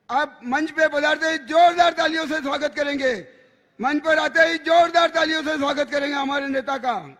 आप मंच पे पधारते ही जोरदार तालियों से स्वागत करेंगे। मंच पर आते ही जोरदार तालियों से स्वागत करेंगे हमारे नेता का।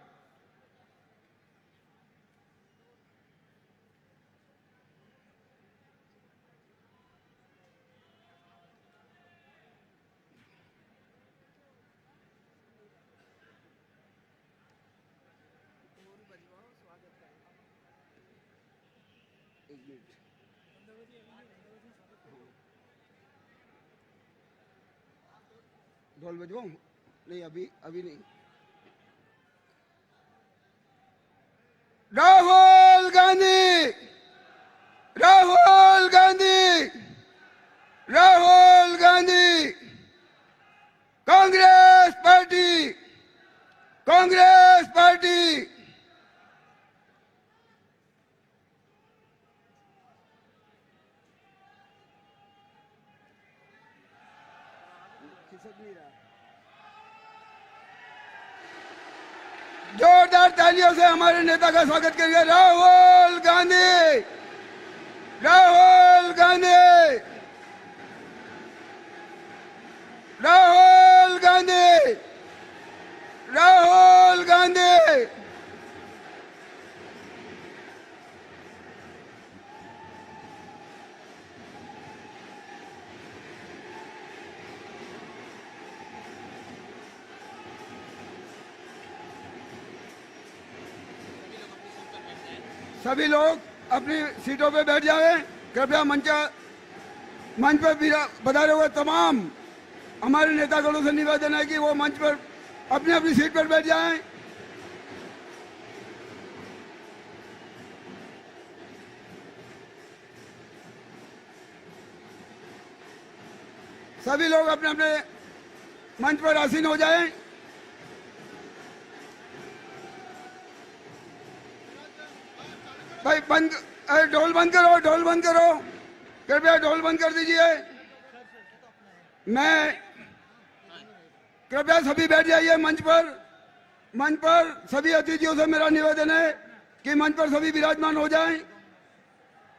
ढोल बजवाऊं? नहीं, अभी नहीं। Rahul Gandhi, Rahul Gandhi, Rahul Gandhi, Congress party, Congress party. जोरदार तालियों से हमारे नेता का स्वागत करिए। राहुल गांधी, राहुल गांधी, राहुल गांधी, राहुल गांधी। सभी लोग अपनी सीटों पे बैठ जाएं। कृपया मंच पर पधारे हुए तमाम हमारे नेतागणों से निवेदन है कि वो मंच पर अपनी अपनी सीट पर बैठ जाएं। सभी लोग अपने अपने मंच पर आसीन हो जाएं। भाई बंद, ढोल बंद करो, ढोल बंद करो, कृपया ढोल बंद कर दीजिए। मैं कृपया सभी बैठ जाइए मंच पर। मंच पर सभी अतिथियों से मेरा निवेदन है कि मंच पर सभी विराजमान हो जाएं।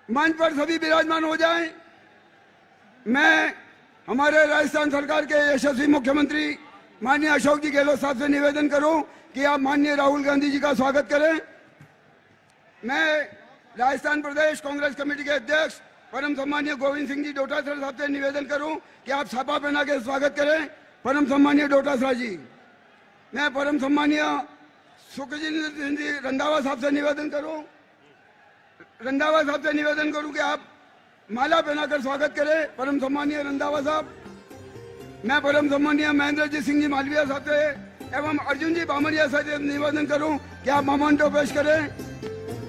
मंच पर सभी विराजमान हो जाएं। मैं हमारे राजस्थान सरकार के यशस्वी मुख्यमंत्री माननीय अशोक जी गहलोत साहब से निवेदन करूं कि आप माननीय राहुल गांधी जी का स्वागत करें। मैं राजस्थान प्रदेश कांग्रेस कमेटी के अध्यक्ष परम सम्मानीय गोविंद सिंह जी डोटासरा साहब से निवेदन करूं कि आप छापा पहना के स्वागत करें परम सम्मानीय डोटासरा जी। मैं परम सम्मानीय सुखजिंदर सिंह जी रंधावा साहब से निवेदन करूं कि आप माला पहनाकर स्वागत करें परम सम्मानीय रंधावा साहब। मैं परम सम्मानीय महेंद्र सिंह जी मालवीय साहब से एवं अर्जुन जी बामनिया साहब से निवेदन करूं कि आप मोमेंटो पेश करें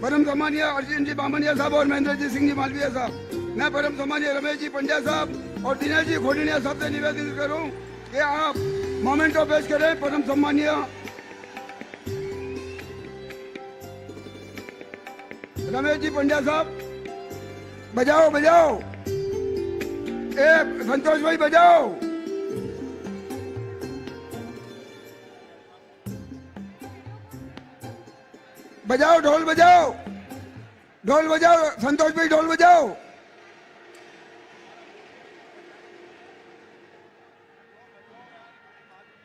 परम सम्मानीय अर्जुन जी बामनिया साहब और महेंद्र सिंह जी मालवीय साहब। मैं परम सम्मानीय रमेश जी पंड्या साहब और दिनेश जी खोडिया साहब से निवेदन करूं कि आप मोमेंटो पेश करें परम सम्मानीय रमेश जी पंड्या साहब। बजाओ बजाओ, ए संतोष भाई बजाओ। बजाओ, ढोल बजाओ, ढोल बजाओ, संतोष भाई ढोल बजाओ।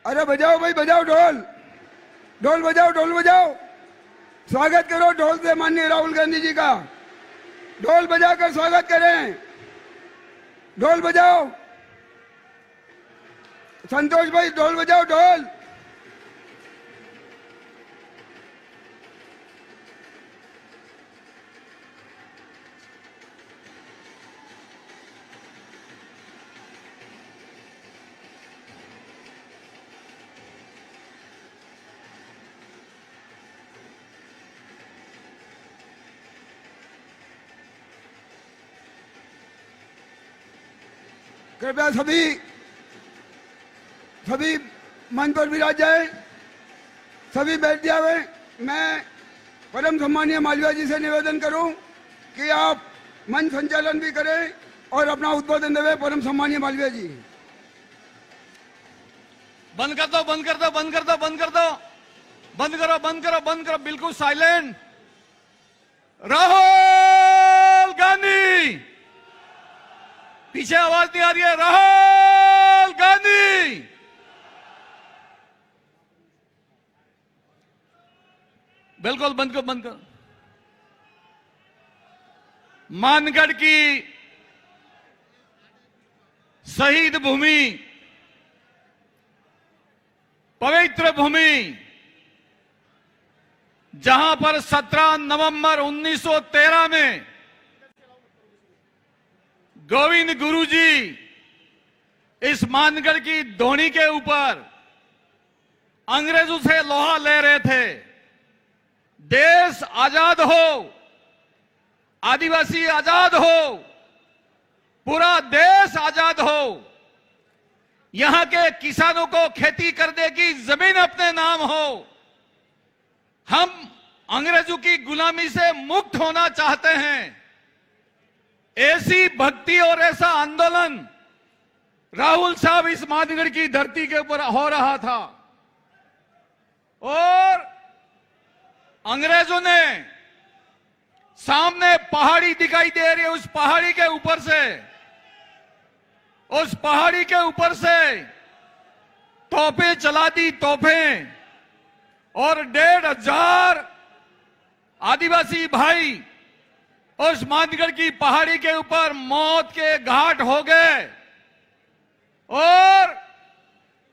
अरे बजाओ भाई, बजाओ ढोल, ढोल बजाओ, ढोल बजाओ। स्वागत करो ढोल से माननीय राहुल गांधी जी का। ढोल बजाकर स्वागत करें, ढोल बजाओ। संतोष भाई ढोल बजाओ, ढोल। कृपया सभी मंच पर विराज जाए, सभी बैठ जाए। मैं परम सम्मानीय मालवीय जी से निवेदन करूं कि आप मंच संचालन भी करें और अपना उद्बोधन देवे। परम सम्मानीय मालवीय जी। बंद कर दो, बंद कर दो, बंद कर दो, बंद कर दो, बंद करो, बंद करो, बंद करो, बिल्कुल साइलेंट। राहुल गांधी पीछे आवाज नहीं आ रही है। राहुल गांधी, बिल्कुल बंद करो, बंद करो। मानगढ़ की शहीद भूमि, पवित्र भूमि, जहां पर 17 नवंबर 1913 में गोविंद गुरुजी इस मानगढ़ की धोनी के ऊपर अंग्रेजों से लोहा ले रहे थे। देश आजाद हो, आदिवासी आजाद हो, पूरा देश आजाद हो, यहां के किसानों को खेती करने की जमीन अपने नाम हो, हम अंग्रेजों की गुलामी से मुक्त होना चाहते हैं। ऐसी भक्ति और ऐसा आंदोलन राहुल साहब इस मानगढ़ की धरती के ऊपर हो रहा था और अंग्रेजों ने सामने पहाड़ी दिखाई दे रही है, उस पहाड़ी के ऊपर से, उस पहाड़ी के ऊपर से तोपें चला दी, तोपें, और 1,500 आदिवासी भाई उस मानगढ़ की पहाड़ी के ऊपर मौत के घाट हो गए और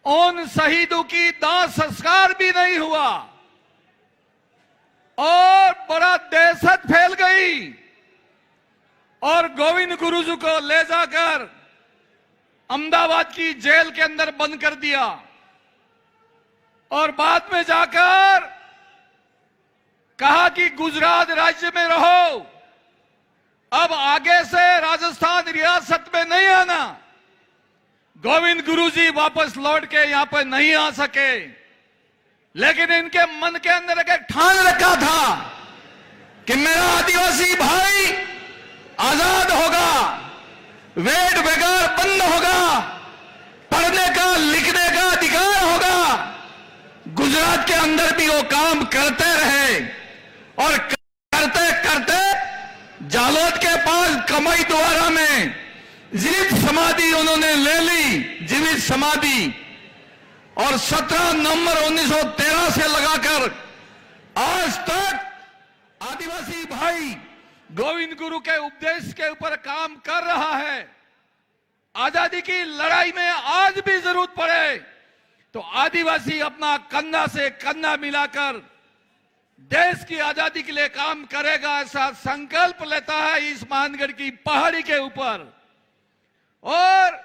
उन शहीदों की दाह संस्कार भी नहीं हुआ और बड़ा दहशत फैल गई और गोविंद गुरुजी को ले जाकर अहमदाबाद की जेल के अंदर बंद कर दिया और बाद में जाकर कहा कि गुजरात राज्य में रहो, अब आगे से राजस्थान रियासत में नहीं आना। गोविंद गुरुजी वापस लौट के यहां पर नहीं आ सके, लेकिन इनके मन के अंदर एक ठान रखा था कि मेरा आदिवासी भाई आजाद होगा, वेद वगैरह बंद होगा, पढ़ने का लिखने का अधिकार होगा। गुजरात के अंदर भी वो काम करते रहे और करते करते जालोद के पास कमाई द्वारा में जीवित समाधि उन्होंने ले ली, जीवित समाधि, और 17 नवंबर 1913 से लगाकर आज तक आदिवासी भाई गोविंद गुरु के उपदेश के ऊपर काम कर रहा है। आजादी की लड़ाई में आज भी जरूरत पड़े तो आदिवासी अपना कंधा से कंधा मिलाकर देश की आजादी के लिए काम करेगा, ऐसा संकल्प लेता है इस मानगढ़ की पहाड़ी के ऊपर। और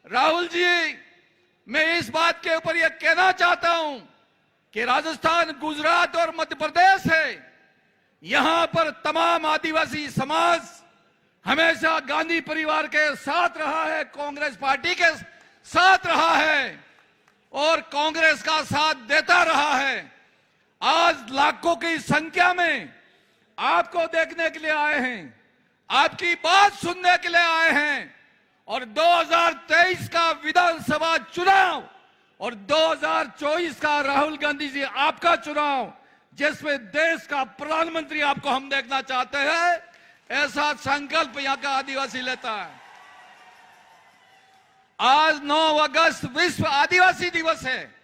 राहुल जी, मैं इस बात के ऊपर यह कहना चाहता हूं कि राजस्थान, गुजरात और मध्य प्रदेश है, यहां पर तमाम आदिवासी समाज हमेशा गांधी परिवार के साथ रहा है, कांग्रेस पार्टी के साथ रहा है और कांग्रेस का साथ देता रहा है। आज लाखों की संख्या में आपको देखने के लिए आए हैं, आपकी बात सुनने के लिए आए हैं और 2023 का विधानसभा चुनाव और 2024 का राहुल गांधी जी आपका चुनाव, जिसमें देश का प्रधानमंत्री आपको हम देखना चाहते हैं, ऐसा संकल्प यहां का आदिवासी लेता है। आज 9 अगस्त विश्व आदिवासी दिवस है।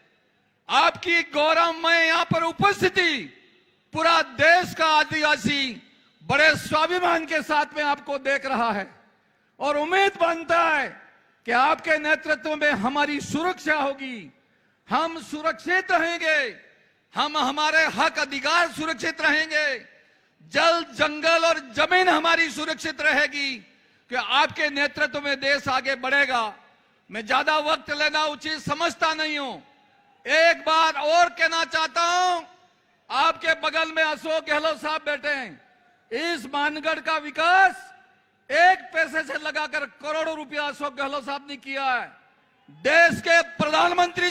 आपकी गौरवमय यहां पर उपस्थिति, पूरा देश का आदिवासी बड़े स्वाभिमान के साथ में आपको देख रहा है और उम्मीद बनता है कि आपके नेतृत्व में हमारी सुरक्षा होगी, हम सुरक्षित रहेंगे, हम हमारे हक अधिकार सुरक्षित रहेंगे, जल जंगल और जमीन हमारी सुरक्षित रहेगी कि आपके नेतृत्व में देश आगे बढ़ेगा। मैं ज्यादा वक्त लेना उचित समझता नहीं हूं। एक बार और कहना चाहता हूं, आपके बगल में अशोक गहलोत साहब बैठे हैं। इस मानगढ़ का विकास एक पैसे से लगाकर करोड़ों रुपया अशोक गहलोत साहब ने किया है। देश के प्रधानमंत्री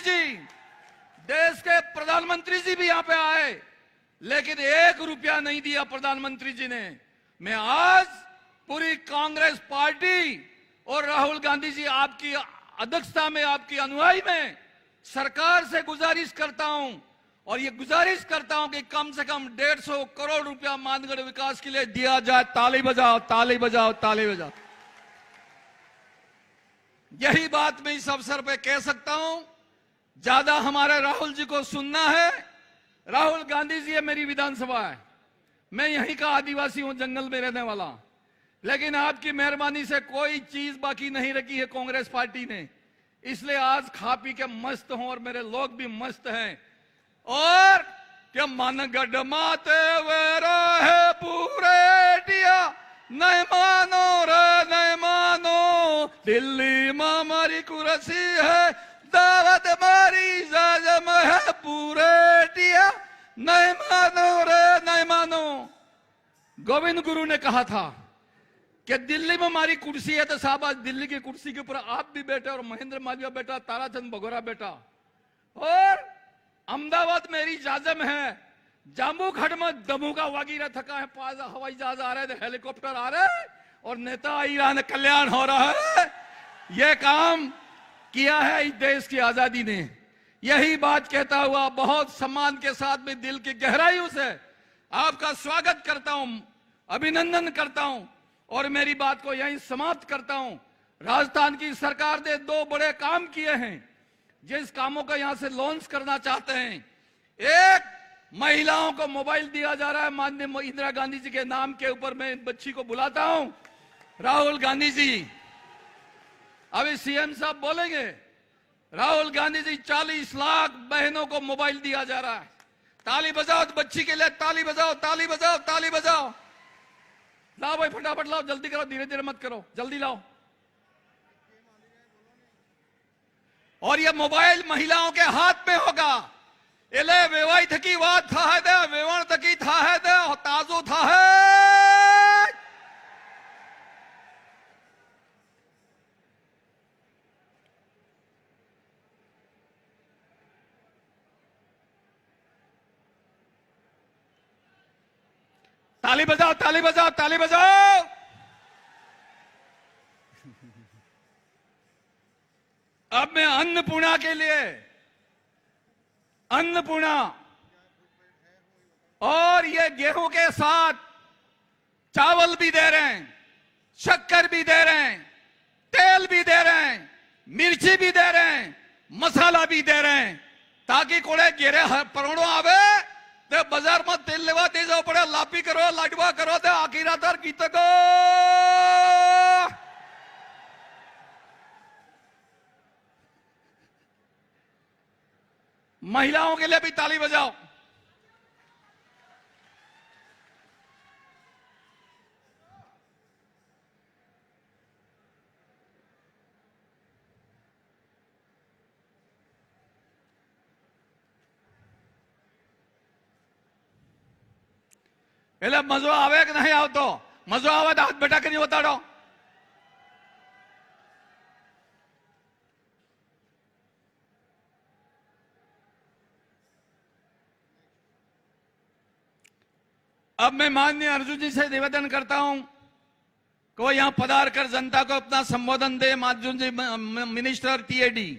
जी भी यहां पे आए, लेकिन 1 रुपया नहीं दिया प्रधानमंत्री जी ने। मैं आज पूरी कांग्रेस पार्टी और राहुल गांधी जी आपकी अध्यक्षता में, आपकी अनुयायी में सरकार से गुजारिश करता हूं और ये गुजारिश करता हूं कि कम से कम 150 करोड़ रुपया मानगढ़ विकास के लिए दिया जाए। ताली बजाओ, ताली बजाओ, ताली बजाओ। यही बात मैं इस अवसर पे कह सकता हूं। ज्यादा हमारे राहुल जी को सुनना है। राहुल गांधी जी है मेरी विधानसभा है, मैं यहीं का आदिवासी हूं, जंगल में रहने वाला। लेकिन आपकी मेहरबानी से कोई चीज बाकी नहीं रखी है कांग्रेस पार्टी ने, इसलिए आज खा पी के मस्त हूं और मेरे लोग भी मस्त हैं। और क्या मन गढ़ माते वेरा है पूरे टिया, नहीं मानो रे नहीं मानो, दिल्ली में हमारी कुर्सी है, दावत मारी जाजम है पूरे टिया, नहीं मानो रे नहीं मानो। गोविंद गुरु ने कहा था कि दिल्ली में हमारी कुर्सी है, तो साहब आज दिल्ली की कुर्सी के ऊपर आप भी बैठे और महेंद्र मालवीय बैठा, ताराचंद बघोरा बैठा। और अहमदाबाद मेरी जाजम है, जाम्बू खड़ में दमू का वागीरा थका है, पास हवाई जहाज आ रहे थे, हेलीकॉप्टर आ रहे हैं और नेता ईरान कल्याण हो रहा है। यह काम किया है इस देश की आजादी ने। यही बात कहता हुआ बहुत सम्मान के साथ में दिल की गहराइयों से आपका स्वागत करता हूं, अभिनंदन करता हूं और मेरी बात को यहीं समाप्त करता हूं। राजस्थान की सरकार ने 2 बड़े काम किए हैं जिस कामों को यहां से लॉन्च करना चाहते हैं। एक, महिलाओं को मोबाइल दिया जा रहा है माननीय इंदिरा गांधी जी के नाम के ऊपर। मैं बच्ची को बुलाता हूं, राहुल गांधी जी अभी सीएम साहब बोलेंगे। राहुल गांधी जी 40 लाख बहनों को मोबाइल दिया जा रहा है। ताली बजाओ बच्ची के लिए, ताली बजाओ ताली बजाओ ताली बजाओ। लाओ भाई फटाफट लाओ, जल्दी करो, धीरे धीरे मत करो, जल्दी लाओ। और ये मोबाइल महिलाओं के हाथ में होगा। एले वेवाई थकी बात था है दे, वेवण थकी था है दे, ताजो था है। ताली बजाओ ताली बजाओ ताली बजाओ। अब मैं अन्नपूर्णा के लिए, अन्नपूर्णा और ये गेहूं के साथ चावल भी दे रहे हैं, शक्कर भी दे रहे हैं, तेल भी दे रहे हैं, मिर्ची भी दे रहे हैं, मसाला भी दे रहे हैं, ताकि कोड़े गिरे परोड़ो आवे ते बाजार में तेल लेवा दे जाओ पड़े, लापी करो लाडवा करो ते आखिरा तर गीत को। महिलाओं के लिए भी ताली बजाओ। એટલે મજો આવે કે નહીં આવતો? મજો આવે તો હાથ બેઠા કરી બતાડો। अब मैं माननीय अर्जुन जी से निवेदन करता हूं कि वो यहां पधार कर जनता को अपना संबोधन दे। अर्जुन जी मिनिस्टर टीएडी।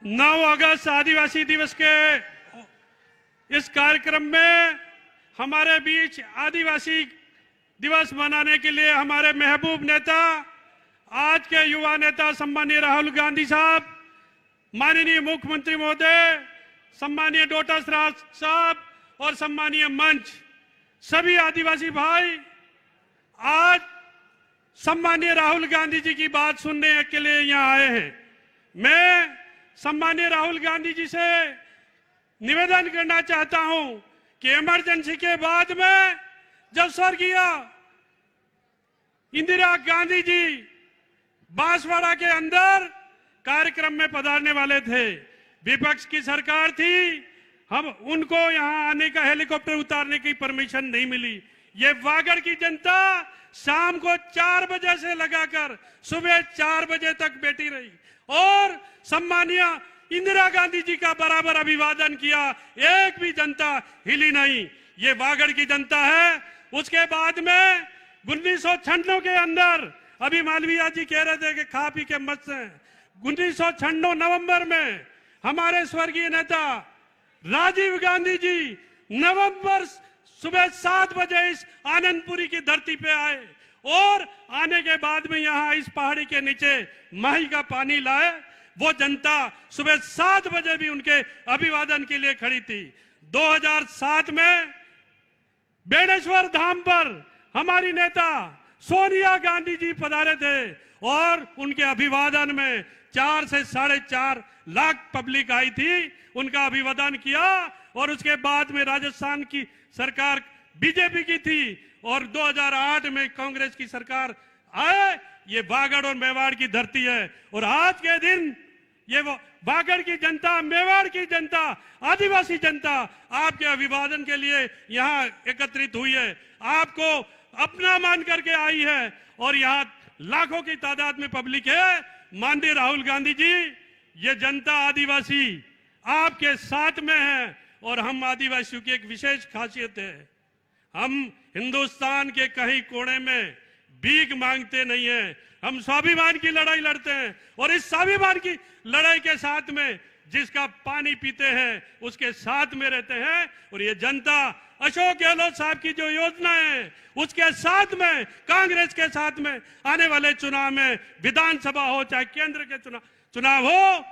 9 अगस्त आदिवासी दिवस के इस कार्यक्रम में हमारे बीच आदिवासी दिवस मनाने के लिए हमारे महबूब नेता, आज के युवा नेता सम्मानीय राहुल गांधी साहब, माननीय मुख्यमंत्री महोदय, सम्मानीय डॉक्टर राज साहब और सम्मानीय मंच, सभी आदिवासी भाई आज सम्मानीय राहुल गांधी जी की बात सुनने के लिए यहाँ आए हैं। मैं सम्मानीय राहुल गांधी जी से निवेदन करना चाहता हूं कि इमरजेंसी के बाद में जब स्वर्गीय इंदिरा गांधी जी बांसवाड़ा के अंदर कार्यक्रम में पधारने वाले थे, विपक्ष की सरकार थी, हम उनको यहां आने का हेलीकॉप्टर उतारने की परमिशन नहीं मिली। ये वागड़ की जनता शाम को 4 बजे से लगाकर सुबह 4 बजे तक बैठी रही और सम्मानीय इंदिरा गांधी जी का बराबर अभिवादन किया, एक भी जनता हिली नहीं। ये वागड़ की जनता है। उसके बाद में 1996 के अंदर, अभी मालवीय जी कह रहे थे कि खा पी के मस्त हैं, 1996 नवंबर में हमारे स्वर्गीय नेता राजीव गांधी जी नवंबर सुबह 7 बजे इस आनंदपुरी की धरती पे आए और आने के बाद में यहां इस पहाड़ी के नीचे माही का पानी लाए। वो जनता सुबह 7 बजे भी उनके अभिवादन के लिए खड़ी थी। 2007 में बेणेश्वर धाम पर हमारी नेता सोनिया गांधी जी पधारे थे और उनके अभिवादन में 4 से 4.5 लाख पब्लिक आई थी, उनका अभिवादन किया। और उसके बाद में राजस्थान की सरकार बीजेपी की थी और 2008 में कांग्रेस की सरकार आए। ये वागड़ और मेवाड़ की धरती है और आज के दिन ये वागड़ की जनता, मेवाड़ की जनता, आदिवासी जनता आपके अभिवादन के लिए यहाँ एकत्रित हुई है, आपको अपना मान करके आई है और यहाँ लाखों की तादाद में पब्लिक है। माननीय राहुल गांधी जी, ये जनता आदिवासी आपके साथ में है और हम आदिवासियों की एक विशेष खासियत है, हम हिंदुस्तान के कहीं कोने में भीख मांगते नहीं है, हम स्वाभिमान की लड़ाई लड़ते हैं और इस स्वाभिमान की लड़ाई के साथ में जिसका पानी पीते हैं उसके साथ में रहते हैं। और ये जनता अशोक गहलोत साहब की जो योजना है उसके साथ में, कांग्रेस के साथ में आने वाले चुनाव में, विधानसभा हो चाहे केंद्र के चुनाव हो,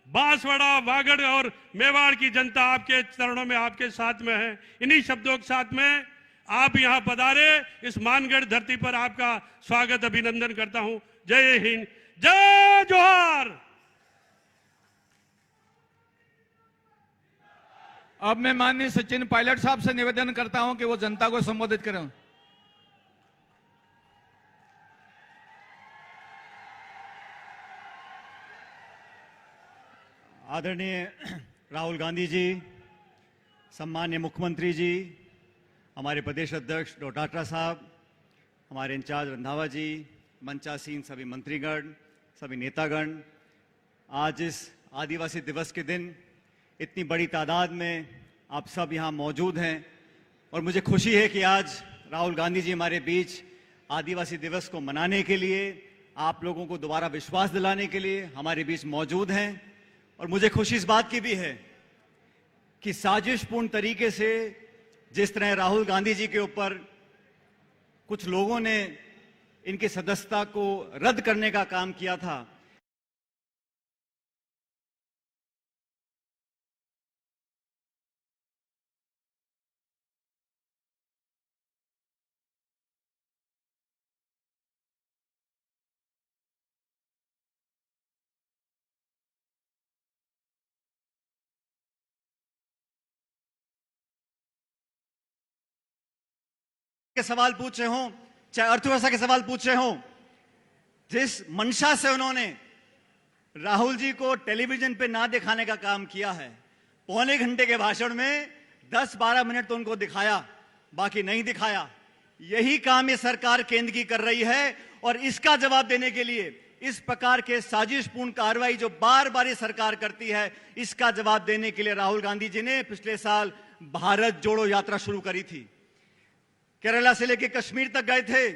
बांसवाड़ा, वागड़ और मेवाड़ की जनता आपके चरणों में, आपके साथ में है। इन्हीं शब्दों के साथ में आप यहां पधारे, इस मानगढ़ धरती पर आपका स्वागत, अभिनंदन करता हूं। जय हिंद, जय जोहार। अब मैं माननीय सचिन पायलट साहब से निवेदन करता हूं कि वो जनता को संबोधित करें। आदरणीय राहुल गांधी जी, सम्मान्य मुख्यमंत्री जी, हमारे प्रदेश अध्यक्ष डॉ टाटा साहब, हमारे इंचार्ज रंधावा जी, मंचासीन सभी मंत्रीगण, सभी नेतागण, आज इस आदिवासी दिवस के दिन इतनी बड़ी तादाद में आप सब यहाँ मौजूद हैं और मुझे खुशी है कि आज राहुल गांधी जी हमारे बीच आदिवासी दिवस को मनाने के लिए, आप लोगों को दोबारा विश्वास दिलाने के लिए हमारे बीच मौजूद हैं। और मुझे खुशी इस बात की भी है कि साजिशपूर्ण तरीके से जिस तरह राहुल गांधी जी के ऊपर कुछ लोगों ने इनकी सदस्यता को रद्द करने का काम किया था, के सवाल पूछे हों, चाहे अर्थव्यवस्था के सवाल पूछे हों, जिस मंशा से उन्होंने राहुल जी को टेलीविजन पे ना दिखाने का काम किया है, पौने घंटे के भाषण में 10-12 मिनट तो उनको दिखाया, बाकी नहीं दिखाया। यही काम ये सरकार केंद्र की कर रही है और इसका जवाब देने के लिए इस प्रकार के साजिशपूर्ण कार्रवाई जो बार बार ये सरकार करती है, इसका जवाब देने के लिए राहुल गांधी जी ने पिछले साल भारत जोड़ो यात्रा शुरू करी थी। केरला से लेकर कश्मीर तक गए थे,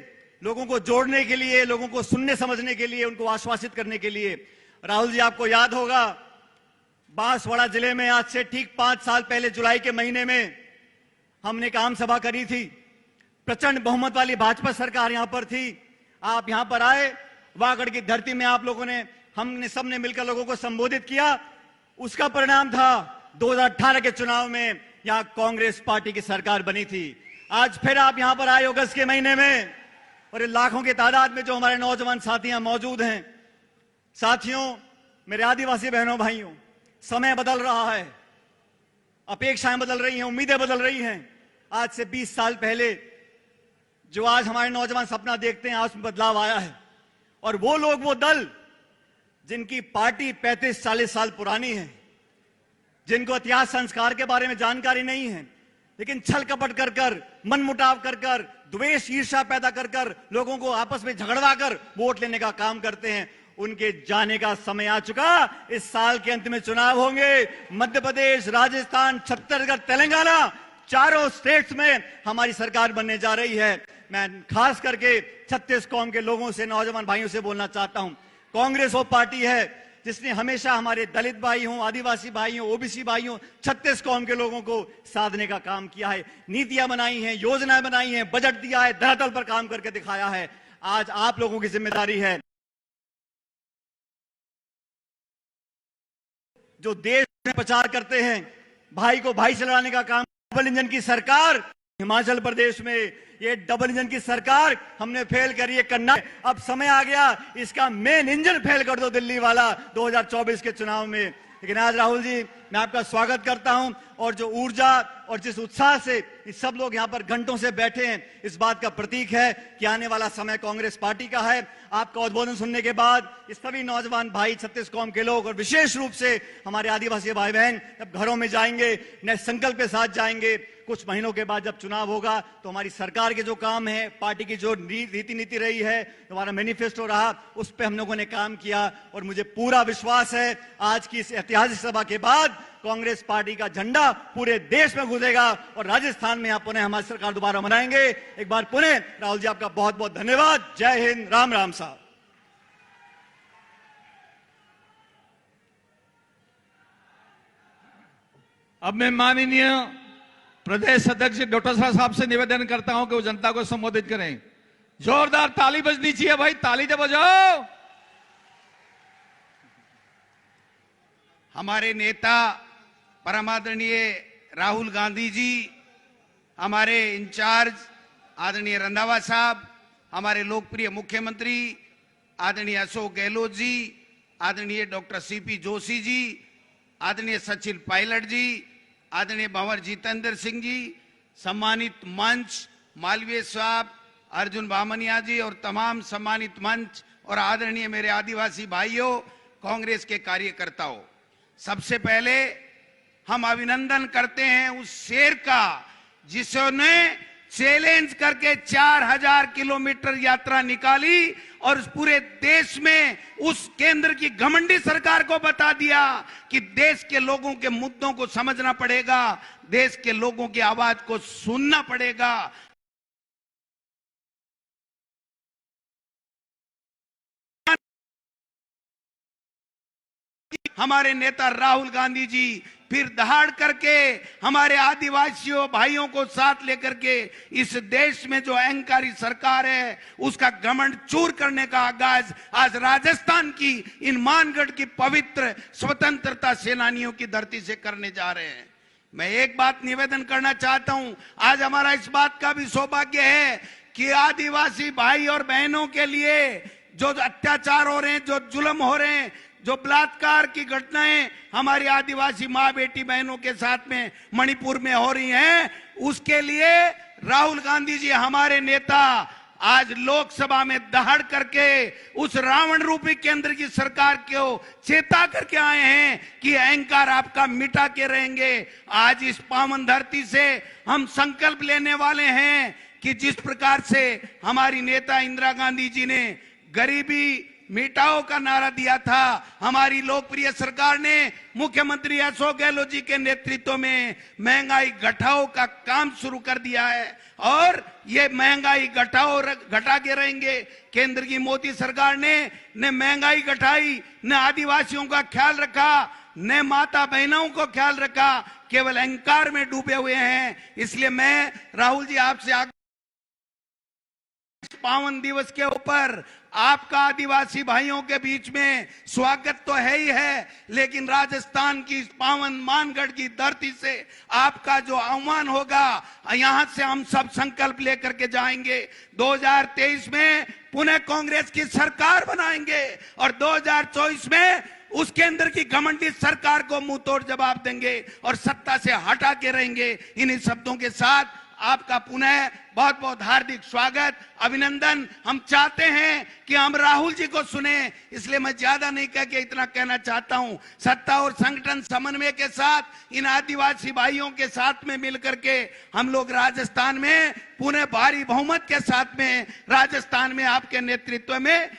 लोगों को जोड़ने के लिए, लोगों को सुनने समझने के लिए, उनको आश्वासित करने के लिए। राहुल जी, आपको याद होगा बांसवाड़ा जिले में आज से ठीक 5 साल पहले जुलाई के महीने में हमने एक आम सभा करी थी। प्रचंड बहुमत वाली भाजपा सरकार यहां पर थी, आप यहां पर आए, वागड़ की धरती में आप लोगों ने, हमने सबने मिलकर लोगों को संबोधित किया। उसका परिणाम था 2018 के चुनाव में यहां कांग्रेस पार्टी की सरकार बनी थी। आज फिर आप यहां पर आए अगस्त के महीने में और लाखों की तादाद में जो हमारे नौजवान साथियां मौजूद हैं। साथियों, मेरे आदिवासी बहनों भाइयों, समय बदल रहा है, अपेक्षाएं बदल रही हैं, उम्मीदें बदल रही हैं। आज से 20 साल पहले जो आज हमारे नौजवान सपना देखते हैं, आज में बदलाव आया है। और वो लोग, वो दल जिनकी पार्टी 35-40 साल पुरानी है, जिनको इतिहास संस्कार के बारे में जानकारी नहीं है, लेकिन छल कपट कर कर, मनमुटाव कर कर, द्वेष ईर्ष्या पैदा कर कर, लोगों को आपस में झगड़वा कर वोट लेने का काम करते हैं, उनके जाने का समय आ चुका। इस साल के अंत में चुनाव होंगे। मध्य प्रदेश, राजस्थान, छत्तीसगढ़, तेलंगाना, चारों स्टेट्स में हमारी सरकार बनने जा रही है। मैं खास करके 36 कौम के लोगों से, नौजवान भाइयों से बोलना चाहता हूं, कांग्रेस वो पार्टी है जिसने हमेशा हमारे दलित भाई हों, आदिवासी भाई हों, ओबीसी भाई हों, 36 कौम के लोगों को साधने का काम किया है। नीतियां बनाई हैं, योजनाएं बनाई हैं, बजट दिया है, धरातल पर काम करके दिखाया है। आज आप लोगों की जिम्मेदारी है, जो देश में प्रचार करते हैं भाई को भाई से लड़ाने का काम। डबल इंजन की सरकार हिमाचल प्रदेश में, ये डबल इंजन की सरकार हमने फेल करी है करना। अब समय आ गया इसका मेन इंजन फेल कर दो, दिल्ली वाला 2024 के चुनाव में। लेकिन आज राहुल जी, मैं आपका स्वागत करता हूं, और जो ऊर्जा और जिस उत्साह से ये सब लोग यहां पर घंटों से बैठे हैं, इस बात का प्रतीक है कि आने वाला समय कांग्रेस पार्टी का है। आपका उद्बोधन सुनने के बाद ये सभी नौजवान भाई, 36 कौम के लोग और विशेष रूप से हमारे आदिवासी भाई बहन जब घरों में जाएंगे, नए संकल्प के साथ जाएंगे। कुछ महीनों के बाद जब चुनाव होगा तो हमारी सरकार के जो काम है, पार्टी की जो रीति नीति रही है, हमारा मैनिफेस्टो रहा, उस पर हम लोगों ने काम किया। और मुझे पूरा विश्वास है आज की इस ऐतिहासिक सभा के बाद कांग्रेस पार्टी का झंडा पूरे देश में गूंजेगा और राजस्थान में आप पुनः हमारी सरकार दोबारा बनाएंगे। एक बार पुनः राहुल जी, आपका बहुत बहुत धन्यवाद। जय हिंद, राम राम साहब। अब मैं माननीय प्रदेश अध्यक्ष डोटासरा साहब से निवेदन करता हूं कि वो जनता को संबोधित करें। जोरदार ताली बजनी चाहिए भाई, ताली तो बजाओ। हमारे नेता परमादरणीय राहुल गांधी जी, हमारे इंचार्ज आदरणीय रंधावा साहब, हमारे लोकप्रिय मुख्यमंत्री आदरणीय अशोक गहलोत जी, आदरणीय डॉक्टर सीपी जोशी जी, आदरणीय सचिन पायलट जी, आदरणीय भंवर जितेंद्र सिंह जी, सम्मानित मंच मालवीय साहब, अर्जुन बामनिया जी और तमाम सम्मानित मंच और आदरणीय मेरे आदिवासी भाइयों, कांग्रेस के कार्यकर्ताओं, सबसे पहले हम अभिनंदन करते हैं उस शेर का जिसने चैलेंज करके 4000 किलोमीटर यात्रा निकाली और पूरे देश में उस केंद्र की घमंडी सरकार को बता दिया कि देश के लोगों के मुद्दों को समझना पड़ेगा, देश के लोगों की आवाज को सुनना पड़ेगा। हमारे नेता राहुल गांधी जी फिर दहाड़ करके हमारे आदिवासियों भाइयों को साथ लेकर के इस देश में जो अहंकारी सरकार है उसका घमंड चूर करने का आगाज आज राजस्थान की इन मानगढ़ की पवित्र स्वतंत्रता सेनानियों की धरती से करने जा रहे हैं। मैं एक बात निवेदन करना चाहता हूं, आज हमारा इस बात का भी सौभाग्य है कि आदिवासी भाई और बहनों के लिए जो अत्याचार हो रहे हैं, जो जुल्म हो रहे हैं, जो बलात्कार की घटनाएं हमारी आदिवासी मां बेटी बहनों के साथ में मणिपुर में हो रही हैं, उसके लिए राहुल गांधी जी हमारे नेता आज लोकसभा में दहाड़ करके उस रावण रूपी केंद्र की सरकार को चेता करके आए हैं कि अहंकार आपका मिटा के रहेंगे। आज इस पावन धरती से हम संकल्प लेने वाले हैं कि जिस प्रकार से हमारी नेता इंदिरा गांधी जी ने गरीबी मिटाओ का नारा दिया था, हमारी लोकप्रिय सरकार ने मुख्यमंत्री अशोक गहलोत जी के नेतृत्व में महंगाई घटाओ का काम शुरू कर दिया है और ये महंगाई घटा के रहेंगे। केंद्र की मोदी सरकार ने न महंगाई घटाई, न आदिवासियों का ख्याल रखा, न माता बहनों को ख्याल रखा, केवल अहंकार में डूबे हुए हैं। इसलिए मैं राहुल जी आपसे पावन दिवस के ऊपर आपका आदिवासी भाइयों के बीच में स्वागत तो है ही है, लेकिन राजस्थान की पावन मानगढ़ की धरती से आपका जो आह्वान होगा, यहां से हम सब संकल्प लेकर के जाएंगे। 2023 में पुनः कांग्रेस की सरकार बनाएंगे और 2024 में उस केंद्र की घमंडी सरकार को मुंह तोड़ जवाब देंगे और सत्ता से हटा के रहेंगे। इन्हीं शब्दों के साथ आपका पुनः बहुत बहुत हार्दिक स्वागत, अभिनंदन। हम चाहते हैं कि हम राहुल जी को सुने, इसलिए मैं ज्यादा नहीं कह के इतना कहना चाहता हूं। सत्ता और संगठन समन्वय के साथ इन आदिवासी भाइयों के साथ में मिलकर के हम लोग राजस्थान में पुनः भारी बहुमत के साथ में राजस्थान में आपके नेतृत्व में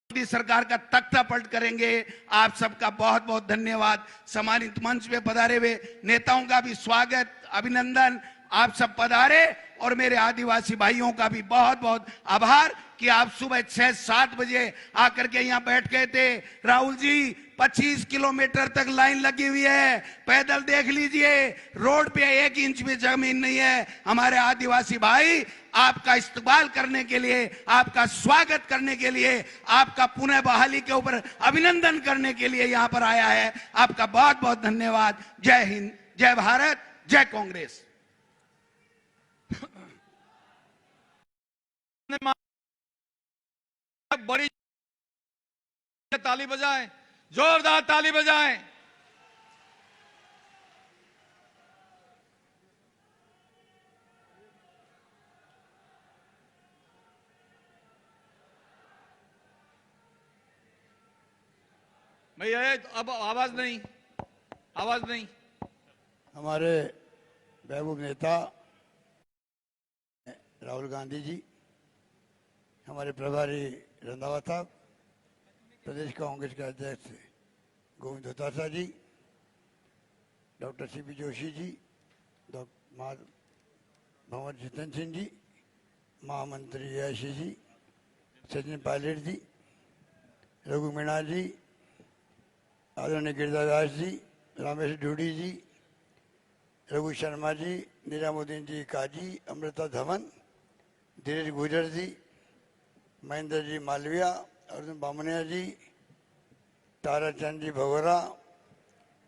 सरकार का तख्ता पलट करेंगे। आप सबका बहुत बहुत धन्यवाद। सम्मानित मंच पे पधारे हुए नेताओं का भी स्वागत, अभिनंदन। आप सब पधारे और मेरे आदिवासी भाइयों का भी बहुत बहुत आभार कि आप सुबह 6-7 बजे आकर के यहां बैठ गए थे। राहुल जी 25 किलोमीटर तक लाइन लगी हुई है, पैदल देख लीजिए, रोड पे 1 इंच भी जमीन नहीं है। हमारे आदिवासी भाई आपका इस्तकबाल करने के लिए, आपका स्वागत करने के लिए, आपका पुनः बहाली के ऊपर अभिनंदन करने के लिए यहां पर आया है। आपका बहुत बहुत धन्यवाद। जय हिंद, जय भारत, जय कांग्रेस। बड़ी ताली बजाएं, जोरदार ताली बजाएं। भैया अब आवाज नहीं, आवाज नहीं। हमारे महबूब नेता राहुल गांधी जी, हमारे प्रभारी रंधावा साहब, प्रदेश कांग्रेस के अध्यक्ष गोविंद दोतासा जी, doctor CP Joshi ji, doctor भंवर जितेंद्र सिंह जी, महामंत्री यशी जी, सचिन पायलट जी, रघु मीणा जी, आदरणीय गिरिजादास जी, रामेश ढूडी जी, रघु शर्मा जी, निजामुद्दीन जी काजी, अमृता धवन, धीरज गुजर जी, महेंद्र जी मालविया, अर्जुन बामनिया जी, ताराचंद जी भगोरा,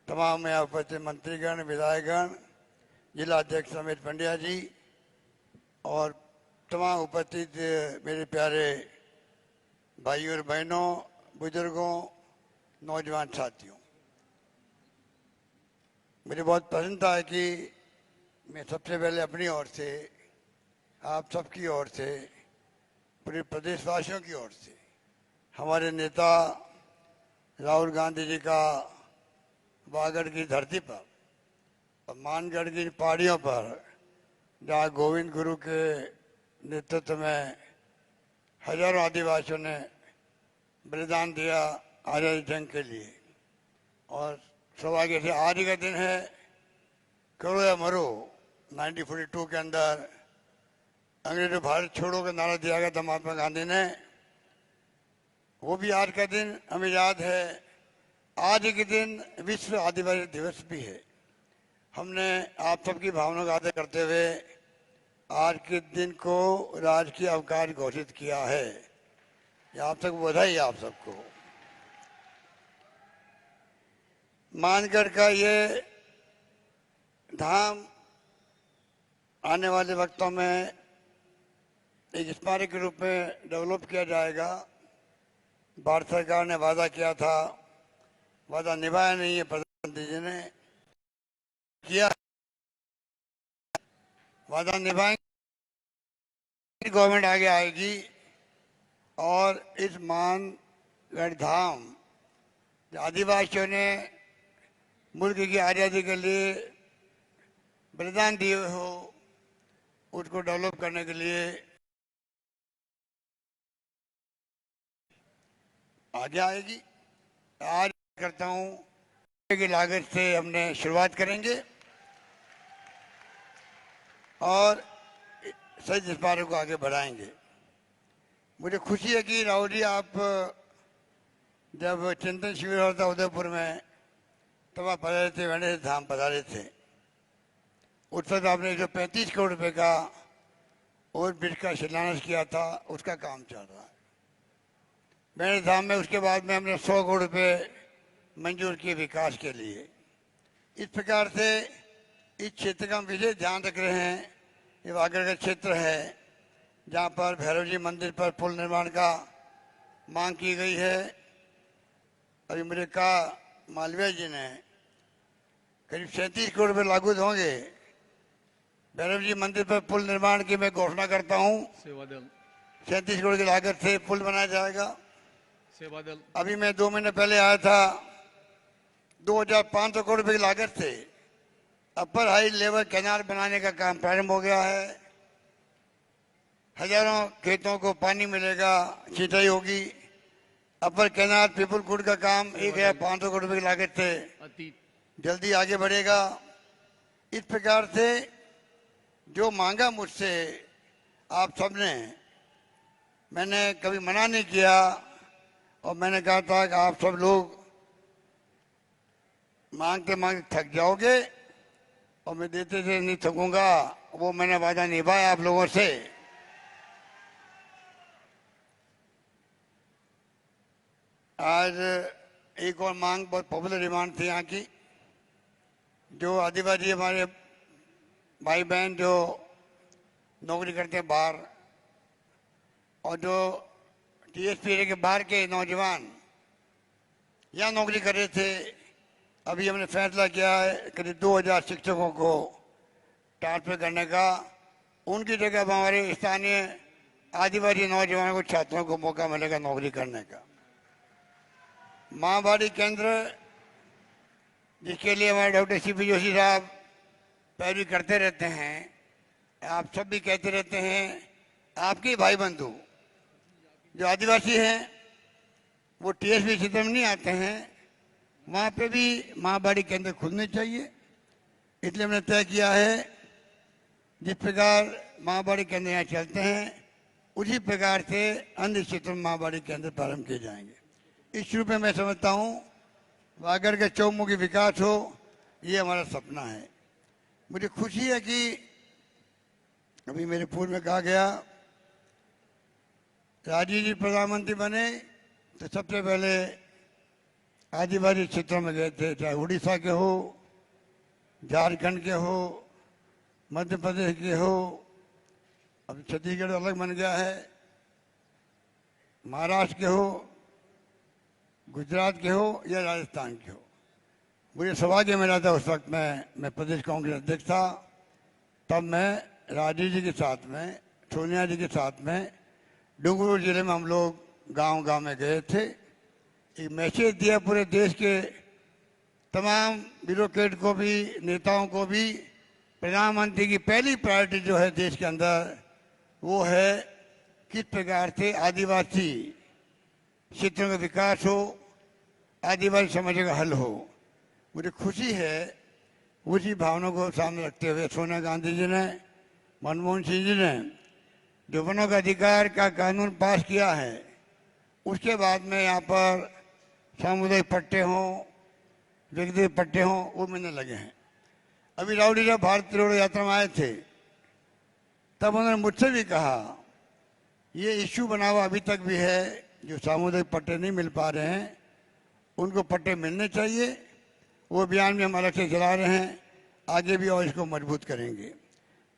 तमाम यहाँ उपस्थित मंत्रीगण, विधायकगण, जिला अध्यक्ष अमित पंड्या जी और तमाम उपस्थित मेरे प्यारे भाइयों और बहनों, बुजुर्गों, नौजवान साथियों, मुझे बहुत पसंद था कि मैं सबसे पहले अपनी ओर से, आप सबकी ओर से, पूरे प्रदेशवासियों की ओर से हमारे नेता राहुल गांधी जी का वागड़ की धरती पर और मानगढ़ की पहाड़ियों पर, जहाँ गोविंद गुरु के नेतृत्व में हजारों आदिवासियों ने बलिदान दिया आज़ादी जंग के लिए, और सौभाग्य से आज का दिन है, करो या मरो 1942 के अंदर अंग्रेजों भारत छोड़ो का नारा दिया गया था महात्मा गांधी ने, वो भी आज का दिन हमें याद है। आज के दिन विश्व आदिवासी दिवस भी है। हमने आप सबकी भावनाओं का आदर करते हुए आज के दिन को राजकीय अवकाश घोषित किया है। आप सबको बधाई, आप सबको। मानगढ़ का ये धाम आने वाले वक्तों में एक स्मारक के रूप में डेवलप किया जाएगा। भारत सरकार ने वादा किया था, वादा निभाया नहीं है, प्रधानमंत्री जी ने किया, वादा निभाएंगे, गवर्नमेंट आगे आएगी और इस मानगढ़ धाम आदिवासियों ने मुल्क की आज़ादी के लिए बलिदान दिए हो, उसको डेवलप करने के लिए आगे आएगी। आज करता हूँ की लागत से हमने शुरुआत करेंगे और सही स्मारक को आगे बढ़ाएंगे। मुझे खुशी है कि राहुल जी, आप जब चिंतन शिविर होता उदयपुर में तब आप पधारे थे, वेणेश्वर धाम पधारे थे। उस वक्त आपने 135 करोड़ रुपए का और ब्रिज का शिलान्यास किया था, उसका काम चल रहा है वेणेश्वर धाम में। उसके बाद में हमने 100 करोड़ रुपए मंजूर किए विकास के लिए। इस प्रकार से इस क्षेत्र का हम विशेष ध्यान रख रहे हैं। ये वागड़ का क्षेत्र है जहाँ पर भैरव जी मंदिर पर पुल निर्माण का मांग की गई है। अभी मुझे कहा मालविया जी ने करीब 37 करोड़ रुपये लागू होंगे भैरव जी मंदिर पर पुल निर्माण की मैं घोषणा करता हूँ। 37 करोड़ की लागत से पुल बनाया जाएगा। अभी मैं 2 महीने पहले आया था, 2500 करोड़ रुपए की लागत से अपर हाई लेवल कैनाल बनाने का काम प्रारंभ हो गया है। हजारों खेतों को पानी मिलेगा, सिंचाई होगी। अपर कैनाल पीपलखुर्द का काम 1500 करोड़ रुपए की लागत से जल्दी आगे बढ़ेगा। इस प्रकार से जो मांगा मुझसे आप सबने, मैंने कभी मना नहीं किया और मैंने कहा था कि आप सब लोग मांगते मांगते थक जाओगे और मैं देते देते नहीं थकूंगा। वो मैंने वादा निभाया आप लोगों से। आज एक और मांग बहुत पॉपुलर डिमांड थी यहाँ की, जो आदिवासी हमारे भाई बहन जो नौकरी करते हैं बाहर, और जो टीएसपी के बाहर के नौजवान यहाँ नौकरी कर रहे थे, अभी हमने फैसला किया है करीब 2000 शिक्षकों को ट्रांसफर करने का। उनकी जगह अब हमारे स्थानीय आदिवासी नौजवानों को, छात्रों को मौका मिलेगा नौकरी करने का। माँबाड़ी केंद्र, जिसके लिए हमारे डॉक्टर सीपी जोशी साहब पैरवी करते रहते हैं, आप सब भी कहते रहते हैं, आपके भाई बंधु जो आदिवासी हैं वो टीएसपी क्षेत्र में नहीं आते हैं, वहाँ पे भी माँबाड़ी केंद्र खुलने चाहिए। इसलिए हमने तय किया है जिस प्रकार माँबाड़ी केंद्र यहाँ चलते हैं उसी प्रकार से अन्य क्षेत्रों में माँबाड़ी केंद्र प्रारंभ किए जाएंगे। इस रूप में मैं समझता हूँ वागड़ के चौमुखी विकास हो, ये हमारा सपना है। मुझे खुशी है कि अभी मेरे पूर्व में कहा गया राजीव जी प्रधानमंत्री बने तो सबसे पहले आदिवासी क्षेत्रों में गए थे, चाहे उड़ीसा के हो, झारखंड के हो, मध्य प्रदेश के हो, अब छत्तीसगढ़ अलग बन गया है, महाराष्ट्र के हो, गुजरात के हो या राजस्थान के हो। मुझे सौभाग्य मिला था उस वक्त मैं प्रदेश कांग्रेस अध्यक्ष था, तब मैं राजीव जी के साथ में, सोनिया जी के साथ में डूंगरपुर जिले में हम लोग गांव-गांव में गए थे। एक मैसेज दिया पूरे देश के तमाम ब्यूरोक्रेट को भी, नेताओं को भी, प्रधानमंत्री की पहली प्रायोरिटी जो है देश के अंदर वो है किस प्रकार से आदिवासी क्षेत्रों का विकास हो, आदिवासी समस्या का हल हो। मुझे खुशी है उसी भावना को सामने रखते हुए सोनिया गांधी जी ने, मनमोहन सिंह जी ने जो वनों का अधिकार का कानून पास किया है, उसके बाद में यहाँ पर सामुदायिक पट्टे हों, व्यक्तिगत पट्टे हों, वो मिलने लगे हैं। अभी राहुल जी जब भारत जोड़ो यात्रा में आए थे तब उन्होंने मुझसे भी कहा ये इश्यू बना हुआ अभी तक भी है, जो सामुदायिक पट्टे नहीं मिल पा रहे हैं उनको पट्टे मिलने चाहिए। वो अभियान भी हम अलग से चला रहे हैं, आगे भी और इसको मजबूत करेंगे।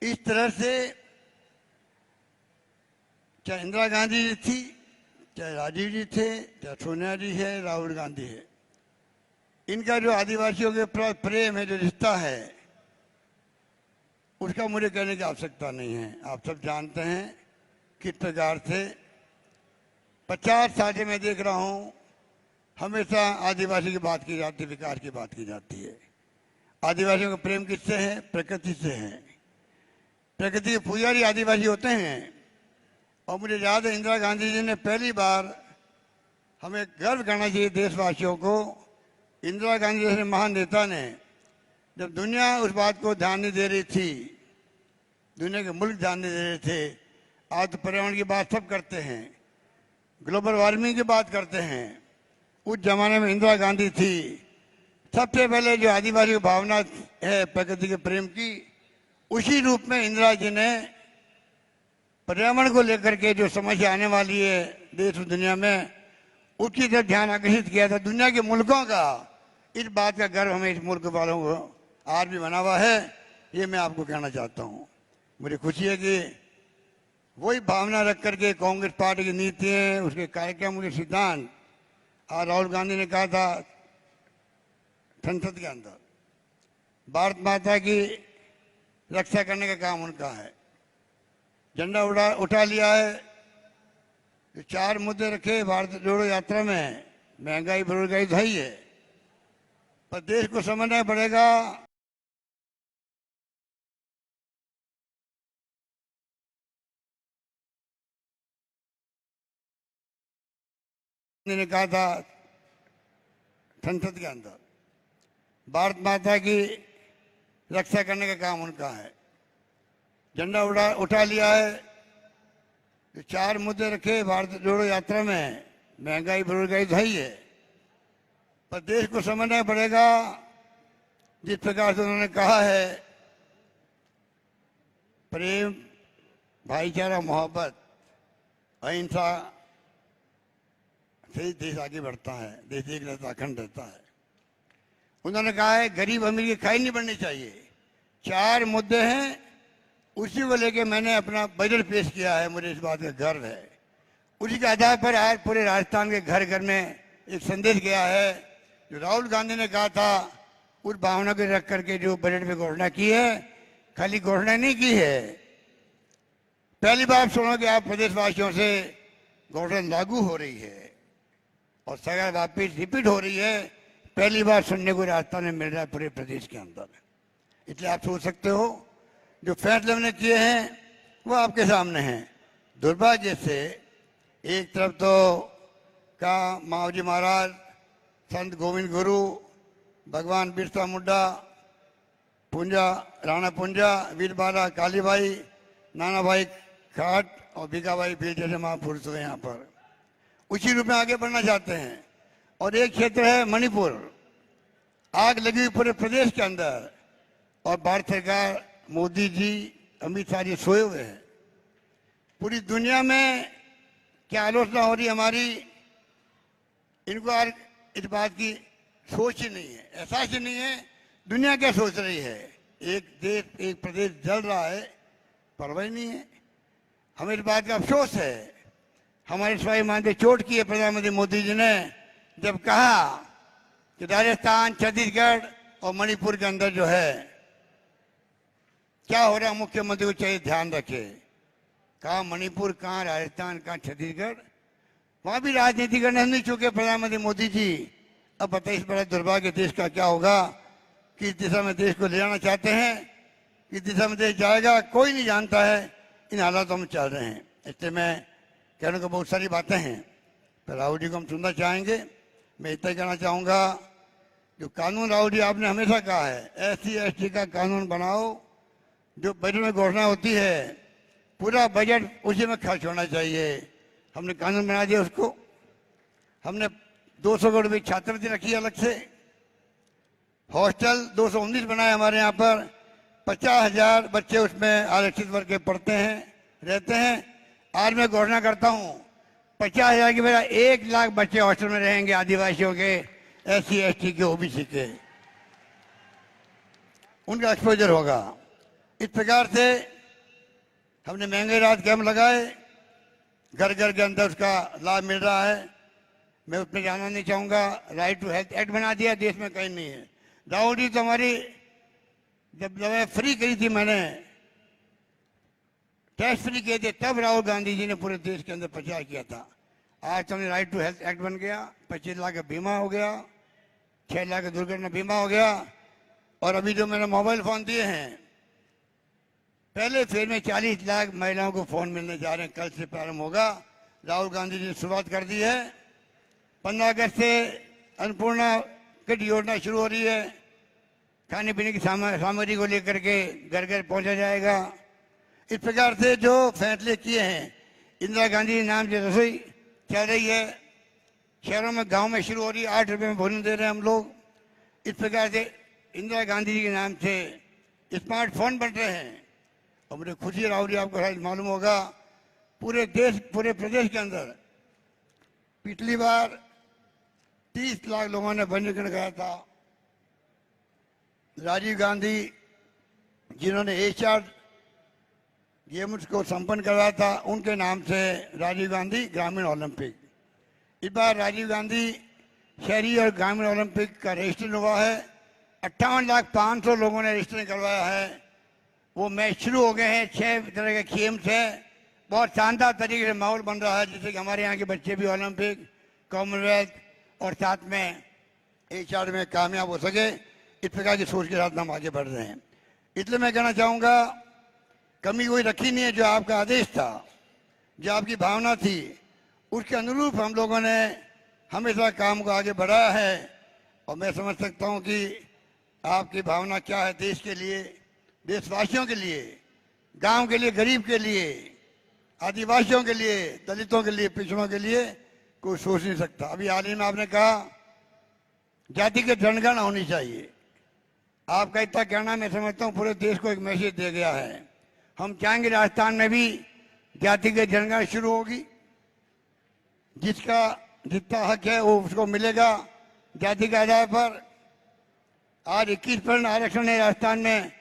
इस तरह से चाहे इंदिरा गांधी जी थी, चाहे राजीव जी थे, चाहे सोनिया जी है, राहुल गांधी है, इनका जो आदिवासियों के प्रेम है, जो रिश्ता है, उसका मुझे कहने की आवश्यकता नहीं है। आप सब जानते हैं किस प्रकार से 50 साल से मैं देख रहा हूँ हमेशा आदिवासी की बात की जाती है, विकास की बात की जाती है। आदिवासियों का प्रेम किससे है? प्रकृति से है। प्रकृति के पुजारी आदिवासी होते हैं। और मुझे याद है इंदिरा गांधी जी ने पहली बार, हमें गर्व करना चाहिए देशवासियों को, इंदिरा गांधी जैसे महान नेता ने जब दुनिया उस बात को ध्यान नहीं दे रही थी, दुनिया के मुल्क ध्यान नहीं दे रहे थे, आज तो पर्यावरण की बात सब करते हैं, ग्लोबल वार्मिंग की बात करते हैं, उस जमाने में इंदिरा गांधी थी। सबसे पहले जो आदिवासी की भावना है प्रकृति के प्रेम की, उसी रूप में इंदिरा जी ने पर्यावरण को लेकर के जो समस्या आने वाली है देश और दुनिया में, उसकी तरफ ध्यान आकर्षित किया था। दुनिया के मुल्कों का इस बात का गर्व हमें इस मुल्क वालों को आज भी बना हुआ है, ये मैं आपको कहना चाहता हूँ। मुझे खुशी है कि वही भावना रख करके कांग्रेस पार्टी की नीतियाँ, उसके कार्यक्रम, उसके सिद्धांत, आज राहुल गांधी ने कहा था संसद के अंदर भारत माता की रक्षा करने का काम उनका है। झंडा उठा लिया है। जो 4 मुद्दे रखे भारत जोड़ो यात्रा में, महंगाई, बेरोजगारी तो ही है, पर देश को समझना पड़ेगा ने कहा था संसद के अंदर भारत माता की रक्षा करने का काम उनका है। झंडा उठा लिया है। जो 4 मुद्दे रखे भारत जोड़ो यात्रा में, महंगाई बेरोजगारी तो है ही है, पर देश को समझना पड़ेगा जिस प्रकार से उन्होंने कहा है प्रेम, भाईचारा, मोहब्बत, अहिंसा से ही देश आगे बढ़ता है, देश एक रहता, अखंड रहता है। उन्होंने कहा है गरीब अमीर की खाई नहीं बढ़नी चाहिए। 4 मुद्दे हैं, उसी को लेके मैंने अपना बजट पेश किया है, मुझे इस बात का गर्व है। उसी के आधार पर आज पूरे राजस्थान के घर घर में एक संदेश गया है। जो राहुल गांधी ने कहा था, उस भावना को रख करके जो बजट में घोषणा की है, खाली घोषणा नहीं की है, पहली बार सुनोगे आप प्रदेशवासियों से घोषणा लागू हो रही है और सगा वापिस रिपीट हो रही है। पहली बार सुनने को राजस्थान में मिल रहा है पूरे प्रदेश के अंदर। इसलिए आप सोच सकते हो जो फैसले हमने किए हैं वो आपके सामने हैं। दुर्भाग्य से एक तरफ तो का माओजी महाराज, संत गोविंद गुरु, भगवान बिरसा मुंडा, पुंजा, राणा पुंजा, वीरबाला, कालीबाई, नाना भाई खाट और भिखाबाई भील जैसे महापुरुष हुए यहाँ पर, उसी रूप में आगे बढ़ना चाहते हैं। और एक क्षेत्र है मणिपुर, आग लगी हुई पूरे प्रदेश के अंदर, और भारत सरकार, मोदी जी, अमित शाह जी सोए हुए हैं। पूरी दुनिया में क्या आलोचना हो रही है हमारी, इनको आज इस बात की सोच ही नहीं है, एहसास ही नहीं है दुनिया क्या सोच रही है। एक देश, एक प्रदेश जल रहा है, परवाह नहीं है। हमें इस बात का अफसोस है, हमारे स्वाभिमान पे चोट की है प्रधानमंत्री मोदी जी ने जब कहा कि राजस्थान, छत्तीसगढ़ और मणिपुर के अंदर जो है क्या हो रहा है, मुख्यमंत्री को चाहिए ध्यान रखे। कहा मणिपुर, कहाँ राजस्थान, कहाँ छत्तीसगढ़, वहां भी राजनीति करने नहीं चुके प्रधानमंत्री मोदी जी। अब बताइए इस बड़ा दुर्भाग्य देश का क्या होगा, किस दिशा में देश को ले जाना चाहते हैं, किस दिशा में देश जाएगा कोई नहीं जानता है। इन हालातों में चल रहे हैं। इसलिए मैं कहने को बहुत सारी बातें हैं, पर राहुल जी को हम सुनना चाहेंगे। मैं इतना ही कहना चाहूँगा, जो कानून राहुल जी आपने हमेशा कहा है, SC ST का कानून बनाओ, जो बजट में घोषणा होती है पूरा बजट उसी में खर्च होना चाहिए। हमने कानून बना दिया उसको। हमने 200 करोड़ रुपये छात्रवृत्ति रखी अलग से, हॉस्टल 219 बनाए हमारे यहाँ पर, 50,000 बच्चे उसमें आरक्षित वर्ग के पढ़ते हैं, रहते हैं। आज मैं घोषणा करता हूँ 50,000 की बजाय 1 लाख बच्चे हॉस्टल में रहेंगे, आदिवासियों के, SC ST के, OBC के, उनका एक्सपोजर होगा। इस प्रकार से हमने महंगाई राहत कैंप लगाए, घर घर के अंदर उसका लाभ मिल रहा है। मैं उसमें जाना नहीं चाहूँगा। राइट टू हेल्थ एक्ट बना दिया, देश में कहीं नहीं है। राहुल जी तो हमारी जब दवाई फ्री करी थी, मैंने टेस्ट फ्री किए थे, तब राहुल गांधी जी ने पूरे देश के अंदर प्रचार किया था। आज तो हमने राइट टू हेल्थ एक्ट बन गया, 25 लाख का बीमा हो गया, 6 लाख का दुर्घटना बीमा हो गया। और अभी जो मैंने मोबाइल फोन दिए हैं, पहले फेज में 40 लाख महिलाओं को फोन मिलने जा रहे हैं, कल से प्रारंभ होगा। राहुल गांधी जी ने शुरुआत कर दी है। 15 अगस्त से अन्नपूर्णा किट योजना शुरू हो रही है, खाने पीने की सामग्री को लेकर के घर घर पहुंचा जाएगा। इस प्रकार से जो फैसले किए हैं, इंदिरा गांधी नाम से रसोई चल रही है, शहरों में, गांव में शुरू हो रही है, 8 रुपये में भोजन दे रहे हैं हम लोग। इस प्रकार से इंदिरा गांधी जी के नाम से स्मार्टफोन बन रहे हैं। और मुझे खुशी राहुल जी, आपको मालूम होगा, पूरे देश, पूरे प्रदेश के अंदर पिछली बार 30 लाख लोगों ने पंजीकरण कराया था। राजीव गांधी जिन्होंने एशियाड गेम्स को संपन्न करवाया था, उनके नाम से राजीव गांधी ग्रामीण ओलंपिक। इस बार राजीव गांधी शहरी और ग्रामीण ओलंपिक का रजिस्ट्रेशन हुआ है। 58,500,000 लोगों ने रजिस्ट्रेशन करवाया है। वो मैच शुरू हो गए हैं, 6 तरह के गेम्स हैं। बहुत शानदार तरीके से माहौल बन रहा है, जिससे कि हमारे यहाँ के बच्चे भी ओलंपिक, कॉमनवेल्थ और साथ में एशियाड में कामयाब हो सके। इस प्रकार की सोच के साथ हम आगे बढ़ रहे हैं। इसलिए मैं कहना चाहूँगा, कमी कोई रखी नहीं है। जो आपका आदेश था, जो आपकी भावना थी, उसके अनुरूप हम लोगों ने हमेशा काम को आगे बढ़ाया है। और मैं समझ सकता हूँ कि आपकी भावना क्या है देश के लिए, देशवासियों के लिए। गांव के लिए, गरीब के लिए, आदिवासियों के लिए, दलितों के लिए, पिछड़ों के लिए कोई सोच नहीं सकता। अभी हाल ही में आपने कहा जाति की जनगणना होनी चाहिए। आपका इतना कहना मैं समझता हूँ पूरे देश को एक मैसेज दे गया है। हम चाहेंगे राजस्थान में भी जाति की जनगणना शुरू होगी, जिसका जितना हक है वो उसको मिलेगा जाति के आधार पर। आज 21% आरक्षण है राजस्थान में।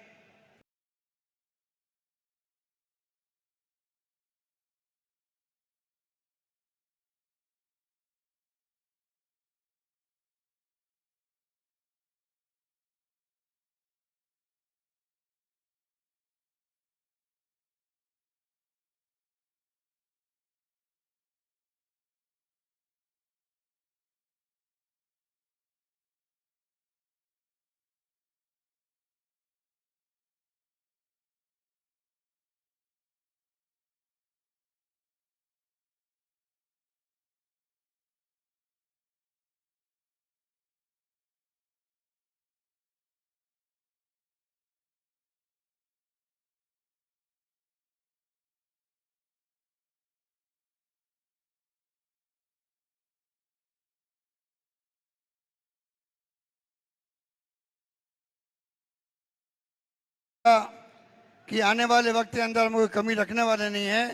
कि आने वाले वक्त के अंदर हम कोई कमी रखने वाले नहीं है।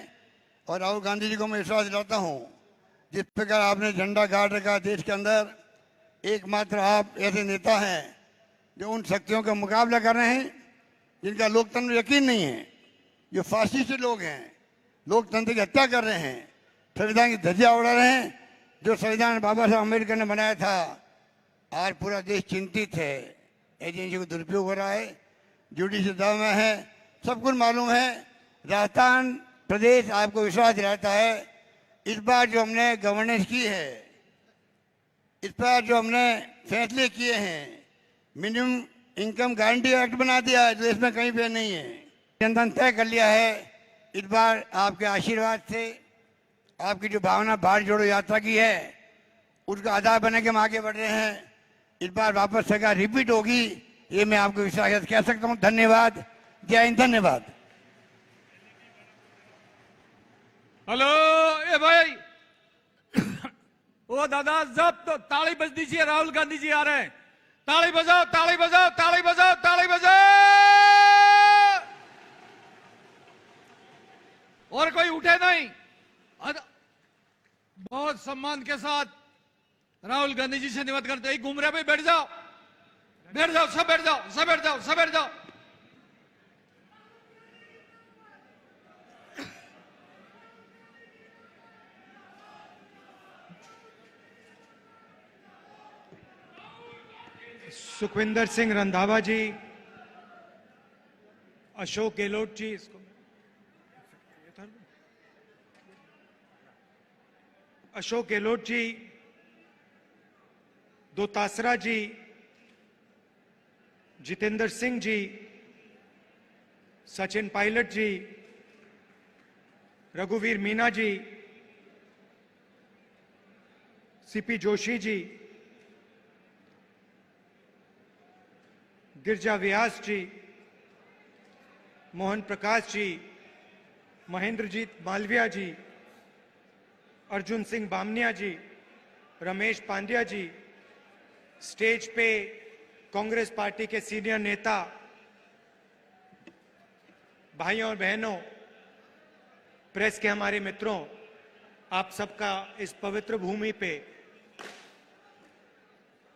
और राहुल गांधी जी को मैं विश्वास दिलाता हूँ, जिस प्रकार आपने झंडा गाड़ रखा देश के अंदर, एकमात्र आप ऐसे नेता हैं जो उन शक्तियों का मुकाबला कर रहे हैं जिनका लोकतंत्र में यकीन नहीं है, जो फासिस्ट लोग हैं, लोकतंत्र की हत्या कर रहे हैं, संविधान की धज्जियां उड़ा रहे हैं। जो संविधान बाबा साहब अम्बेडकर ने बनाया था, आज पूरा देश चिंतित है। एजेंसी को दुरुपयोग हो रहा है, जुडिशियल दाव में है, सब कुछ मालूम है। राजस्थान प्रदेश आपको विश्वास दिलाता है, इस बार जो हमने गवर्नेंस की है, इस बार जो हमने फैसले किए हैं, मिनिमम इनकम गारंटी एक्ट बना दिया है जो इसमें कहीं पे नहीं है, जनधन तय कर लिया है। इस बार आपके आशीर्वाद से, आपकी जो भावना भारत जोड़ो यात्रा की है, उसका आधार बने के हम आगे बढ़ रहे हैं। इस बार वापस सरकार रिपीट होगी, ये मैं आपको विश्वास कह सकता हूँ। धन्यवाद, जय हिंद, धन्यवाद। हेलो ए भाई, ओ दादा, जब तो ताली बज दीजिए, राहुल गांधी जी आ रहे हैं। ताली बजाओ, ताली बजाओ, ताली बजाओ, ताली बजाओ। और कोई उठे नहीं। बहुत सम्मान के साथ राहुल गांधी जी से निवेदन करते हैं, घूम रहे भाई, बैठ जाओ, बैठ जाओ, सब बैठ जाओ, सब बैठ जाओ, सब बैठ जाओ। सुखविंदर सिंह रंधावा जी, अशोक गहलोत जी, अशोक गहलोत जी, दोतासरा जी, जितेंद्र सिंह जी, सचिन पायलट जी, रघुवीर मीना जी, सीपी जोशी जी, गिरजा व्यास जी, मोहन प्रकाश जी, महेंद्रजीत मालविया जी, अर्जुन सिंह बामनिया जी, रमेश पांड्या जी, स्टेज पे कांग्रेस पार्टी के सीनियर नेता, भाइयों और बहनों, प्रेस के हमारे मित्रों, आप सबका इस पवित्र भूमि पे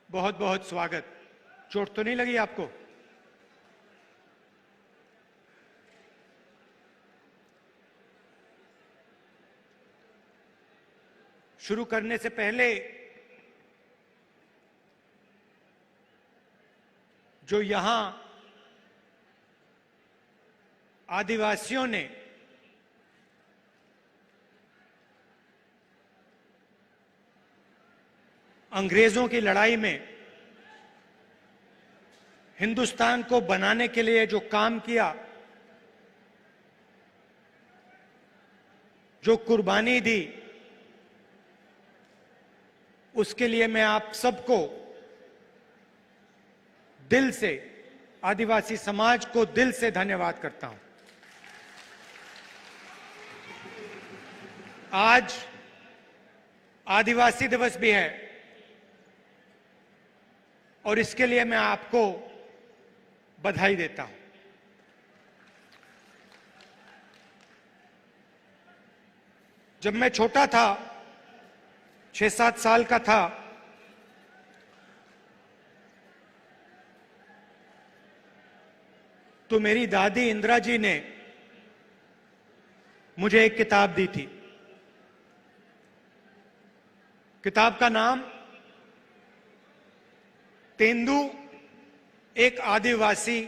बहुत बहुत स्वागत। चोट तो नहीं लगी आपको? शुरू करने से पहले जो यहां आदिवासियों ने अंग्रेजों की लड़ाई में हिंदुस्तान को बनाने के लिए जो काम किया, जो कुर्बानी दी, उसके लिए मैं आप सबको दिल से, आदिवासी समाज को दिल से धन्यवाद करता हूं। आज आदिवासी दिवस भी है और इसके लिए मैं आपको बधाई देता हूं। जब मैं छोटा था, 6-7 साल का था, तो मेरी दादी इंदिरा जी ने मुझे एक किताब दी थी। किताब का नाम तेंदू एक आदिवासी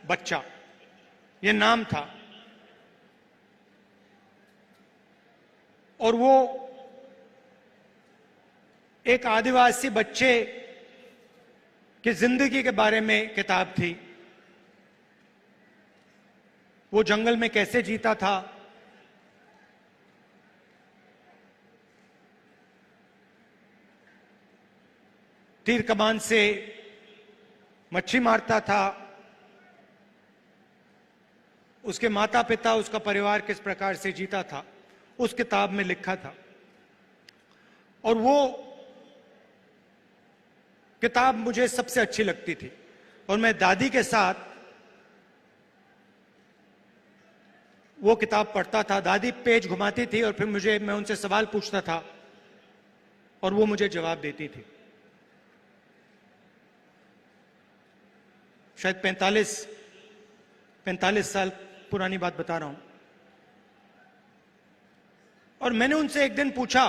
बच्चा, यह नाम था। और वो एक आदिवासी बच्चे की जिंदगी के बारे में किताब थी। वो जंगल में कैसे जीता था, तीर कमान से मच्छी मारता था, उसके माता पिता, उसका परिवार किस प्रकार से जीता था, उस किताब में लिखा था। और वो किताब मुझे सबसे अच्छी लगती थी और मैं दादी के साथ वो किताब पढ़ता था। दादी पेज घुमाती थी और फिर मैं उनसे सवाल पूछता था और वो मुझे जवाब देती थी। शायद 45 साल पुरानी बात बता रहा हूं। और मैंने उनसे एक दिन पूछा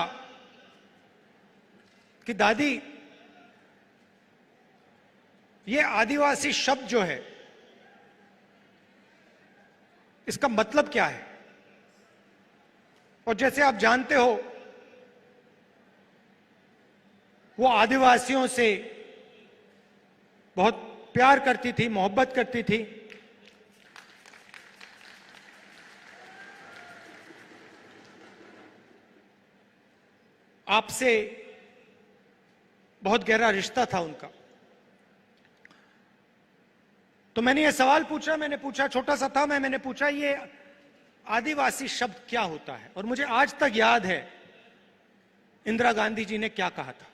कि दादी, ये आदिवासी शब्द जो है, इसका मतलब क्या है? और जैसे आप जानते हो, वो आदिवासियों से बहुत प्यार करती थी, मोहब्बत करती थी। आपसे बहुत गहरा रिश्ता था उनका। तो मैंने ये सवाल पूछा, छोटा सा था मैंने पूछा, ये आदिवासी शब्द क्या होता है? और मुझे आज तक याद है इंदिरा गांधी जी ने क्या कहा था,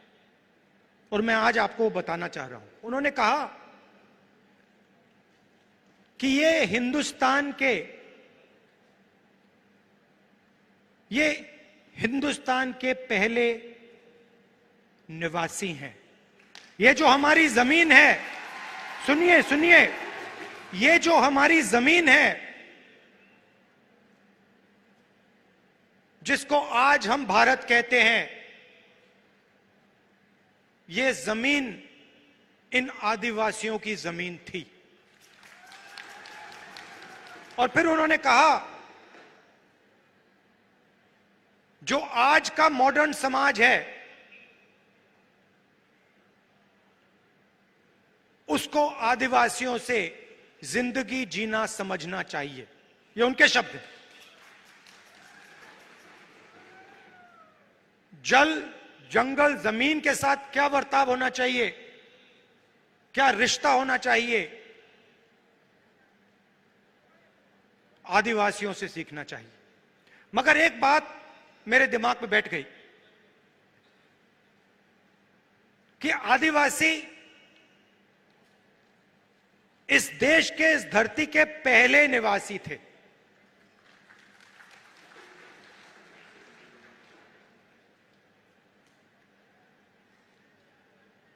और मैं आज आपको बताना चाह रहा हूं। उन्होंने कहा कि ये हिंदुस्तान के पहले निवासी हैं। ये जो हमारी जमीन है, सुनिए, ये जो हमारी जमीन है, जिसको आज हम भारत कहते हैं, ये जमीन इन आदिवासियों की जमीन थी। और फिर उन्होंने कहा, जो आज का मॉडर्न समाज है, उसको आदिवासियों से जिंदगी जीना समझना चाहिए। ये उनके शब्द हैं। जल, जंगल, जमीन के साथ क्या बर्ताव होना चाहिए, क्या रिश्ता होना चाहिए, आदिवासियों से सीखना चाहिए। मगर एक बात मेरे दिमाग में बैठ गई कि आदिवासी इस देश के, इस धरती के पहले निवासी थे।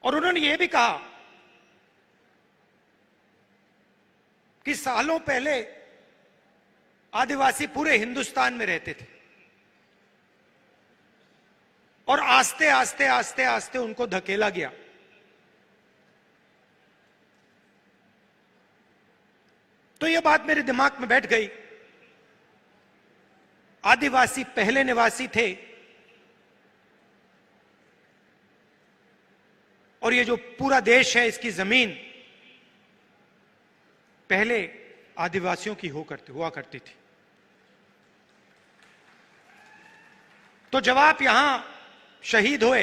और उन्होंने यह भी कहा कि सालों पहले आदिवासी पूरे हिंदुस्तान में रहते थे और आस्ते आस्ते उनको धकेला गया। तो यह बात मेरे दिमाग में बैठ गई, आदिवासी पहले निवासी थे और ये जो पूरा देश है, इसकी जमीन पहले आदिवासियों की हुआ करती थी। तो जब आप यहां शहीद हुए,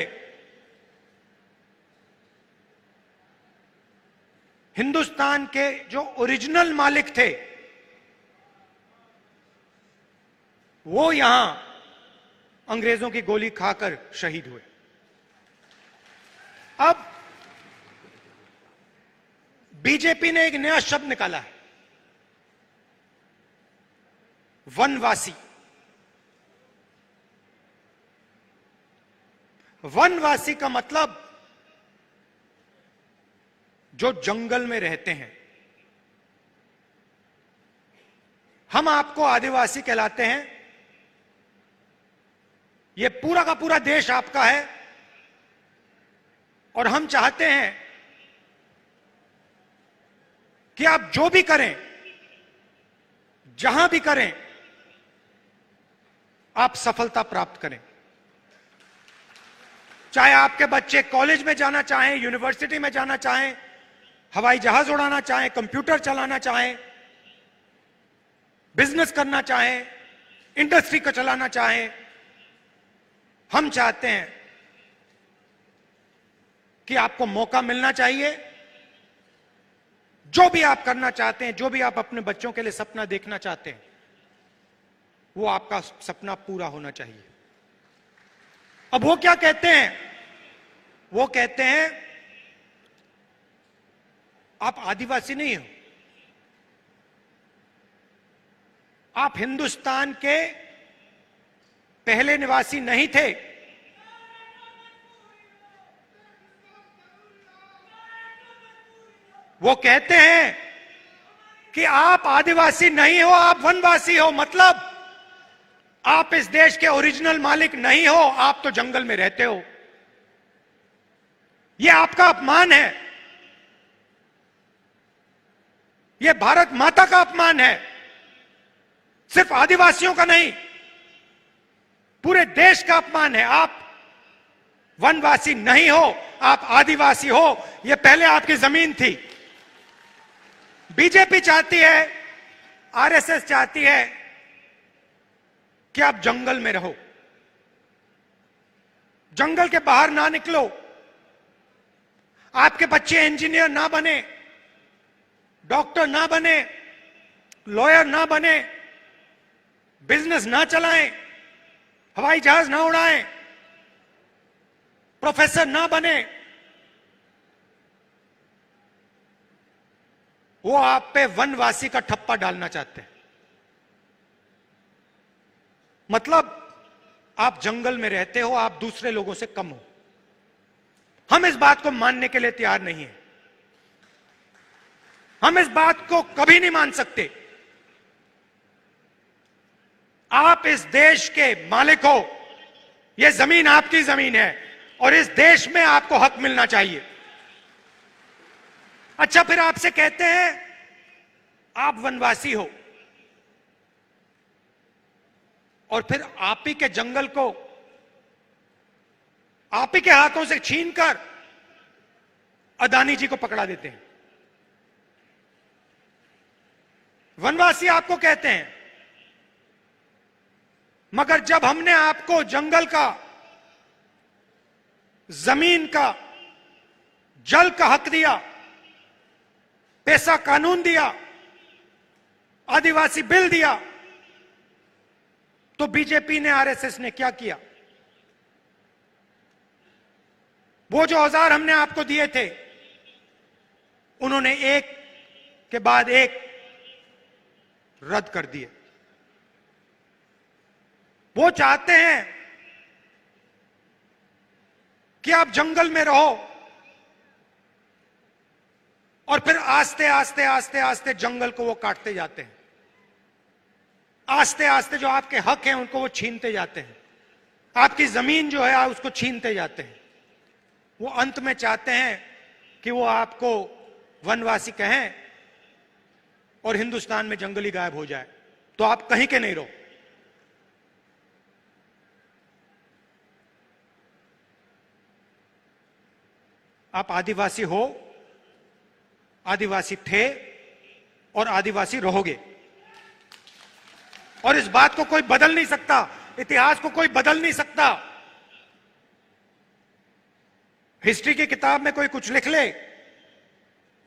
हिंदुस्तान के जो ओरिजिनल मालिक थे वो यहां अंग्रेजों की गोली खाकर शहीद हुए। अब बीजेपी ने एक नया शब्द निकाला है, वनवासी। वनवासी का मतलब जो जंगल में रहते हैं। हम आपको आदिवासी कहलाते हैं, यह पूरा का पूरा देश आपका है और हम चाहते हैं कि आप जो भी करें, जहां भी करें, आप सफलता प्राप्त करें। चाहे आपके बच्चे कॉलेज में जाना चाहें, यूनिवर्सिटी में जाना चाहें, हवाई जहाज उड़ाना चाहें, कंप्यूटर चलाना चाहें, बिजनेस करना चाहें, इंडस्ट्री को चलाना चाहें, हम चाहते हैं कि आपको मौका मिलना चाहिए। जो भी आप करना चाहते हैं, जो भी आप अपने बच्चों के लिए सपना देखना चाहते हैं, वो आपका सपना पूरा होना चाहिए। अब वो क्या कहते हैं? वो कहते हैं आप आदिवासी नहीं हो, आप हिंदुस्तान के पहले निवासी नहीं थे। वो कहते हैं कि आप आदिवासी नहीं हो, आप वनवासी हो। मतलब आप इस देश के ओरिजिनल मालिक नहीं हो, आप तो जंगल में रहते हो। यह आपका अपमान है, यह भारत माता का अपमान है। सिर्फ आदिवासियों का नहीं, पूरे देश का अपमान है। आप वनवासी नहीं हो, आप आदिवासी हो। यह पहले आपकी जमीन थी। बीजेपी चाहती है, आरएसएस चाहती है कि आप जंगल में रहो, जंगल के बाहर ना निकलो। आपके बच्चे इंजीनियर ना बने, डॉक्टर ना बने, लॉयर ना बने, बिजनेस ना चलाएं, हवाई जहाज ना उड़ाएं, प्रोफेसर ना बने। वो आप पे वनवासी का ठप्पा डालना चाहते हैं। मतलब आप जंगल में रहते हो, आप दूसरे लोगों से कम हो। हम इस बात को मानने के लिए तैयार नहीं है। हम इस बात को कभी नहीं मान सकते। आप इस देश के मालिक हो, यह जमीन आपकी जमीन है और इस देश में आपको हक मिलना चाहिए। अच्छा, फिर आपसे कहते हैं आप वनवासी हो और फिर आप ही के जंगल को आप ही के हाथों से छीनकर अदानी जी को पकड़ा देते हैं। वनवासी आपको कहते हैं, मगर जब हमने आपको जंगल का, जमीन का, जल का हक दिया, पैसा कानून दिया, आदिवासी बिल दिया, तो बीजेपी ने, आरएसएस ने क्या किया? वो जो औजार हमने आपको दिए थे, उन्होंने एक के बाद एक रद्द कर दिए। वो चाहते हैं कि आप जंगल में रहो और फिर आस्ते आस्ते आस्ते आस्ते जंगल को वो काटते जाते हैं। आस्ते आस्ते जो आपके हक हैं उनको वो छीनते जाते हैं। आपकी जमीन जो है उसको छीनते जाते हैं। वो अंत में चाहते हैं कि वो आपको वनवासी कहें और हिंदुस्तान में जंगली गायब हो जाए, तो आप कहीं के नहीं रहो। आप आदिवासी हो, आदिवासी थे और आदिवासी रहोगे। और इस बात को कोई बदल नहीं सकता, इतिहास को कोई बदल नहीं सकता। हिस्ट्री की किताब में कोई कुछ लिख ले,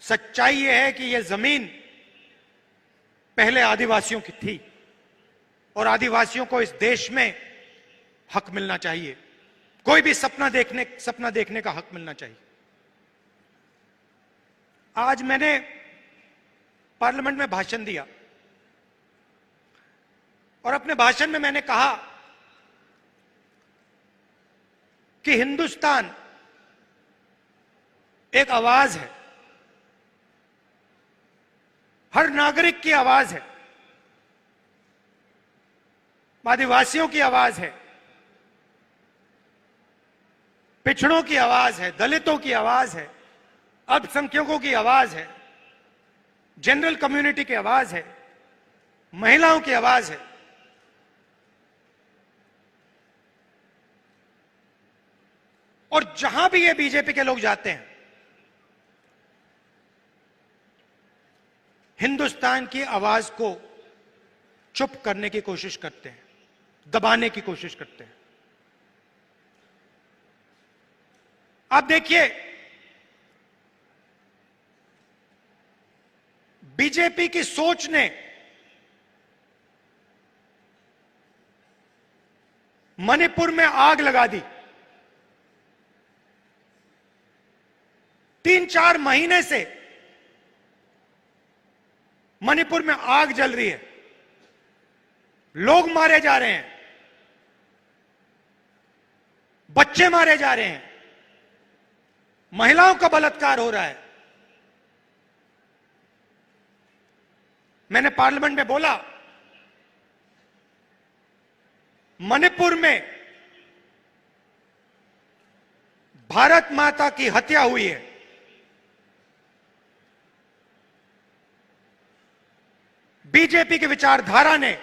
सच्चाई यह है कि यह जमीन पहले आदिवासियों की थी और आदिवासियों को इस देश में हक मिलना चाहिए, कोई भी सपना देखने का हक मिलना चाहिए। आज मैंने पार्लियामेंट में भाषण दिया और अपने भाषण में मैंने कहा कि हिंदुस्तान एक आवाज है, हर नागरिक की आवाज है, आदिवासियों की आवाज है, पिछड़ों की आवाज है, दलितों की आवाज है, अल्पसंख्यकों की आवाज है, जनरल कम्युनिटी की आवाज है, महिलाओं की आवाज है। और जहां भी ये बीजेपी के लोग जाते हैं, हिंदुस्तान की आवाज को चुप करने की कोशिश करते हैं, दबाने की कोशिश करते हैं। आप देखिए, बीजेपी की सोच ने मणिपुर में आग लगा दी। 3-4 महीने से मणिपुर में आग जल रही है, लोग मारे जा रहे हैं, बच्चे मारे जा रहे हैं, महिलाओं का बलात्कार हो रहा है। मैंने पार्लियामेंट में बोला, मणिपुर में भारत माता की हत्या हुई है। बीजेपी की विचारधारा ने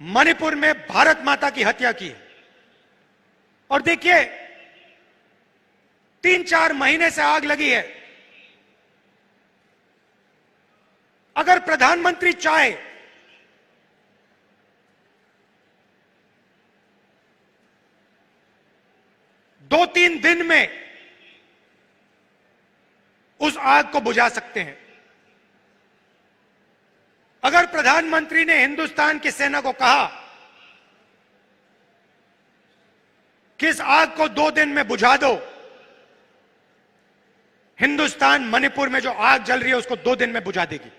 मणिपुर में भारत माता की हत्या की है। और देखिए, 3-4 महीने से आग लगी है। अगर प्रधानमंत्री चाहे दो 3 दिन में उस आग को बुझा सकते हैं। अगर प्रधानमंत्री ने हिंदुस्तान की सेना को कहा कि इस आग को 2 दिन में बुझा दो, हिंदुस्तान मणिपुर में जो आग जल रही है उसको 2 दिन में बुझा देगी।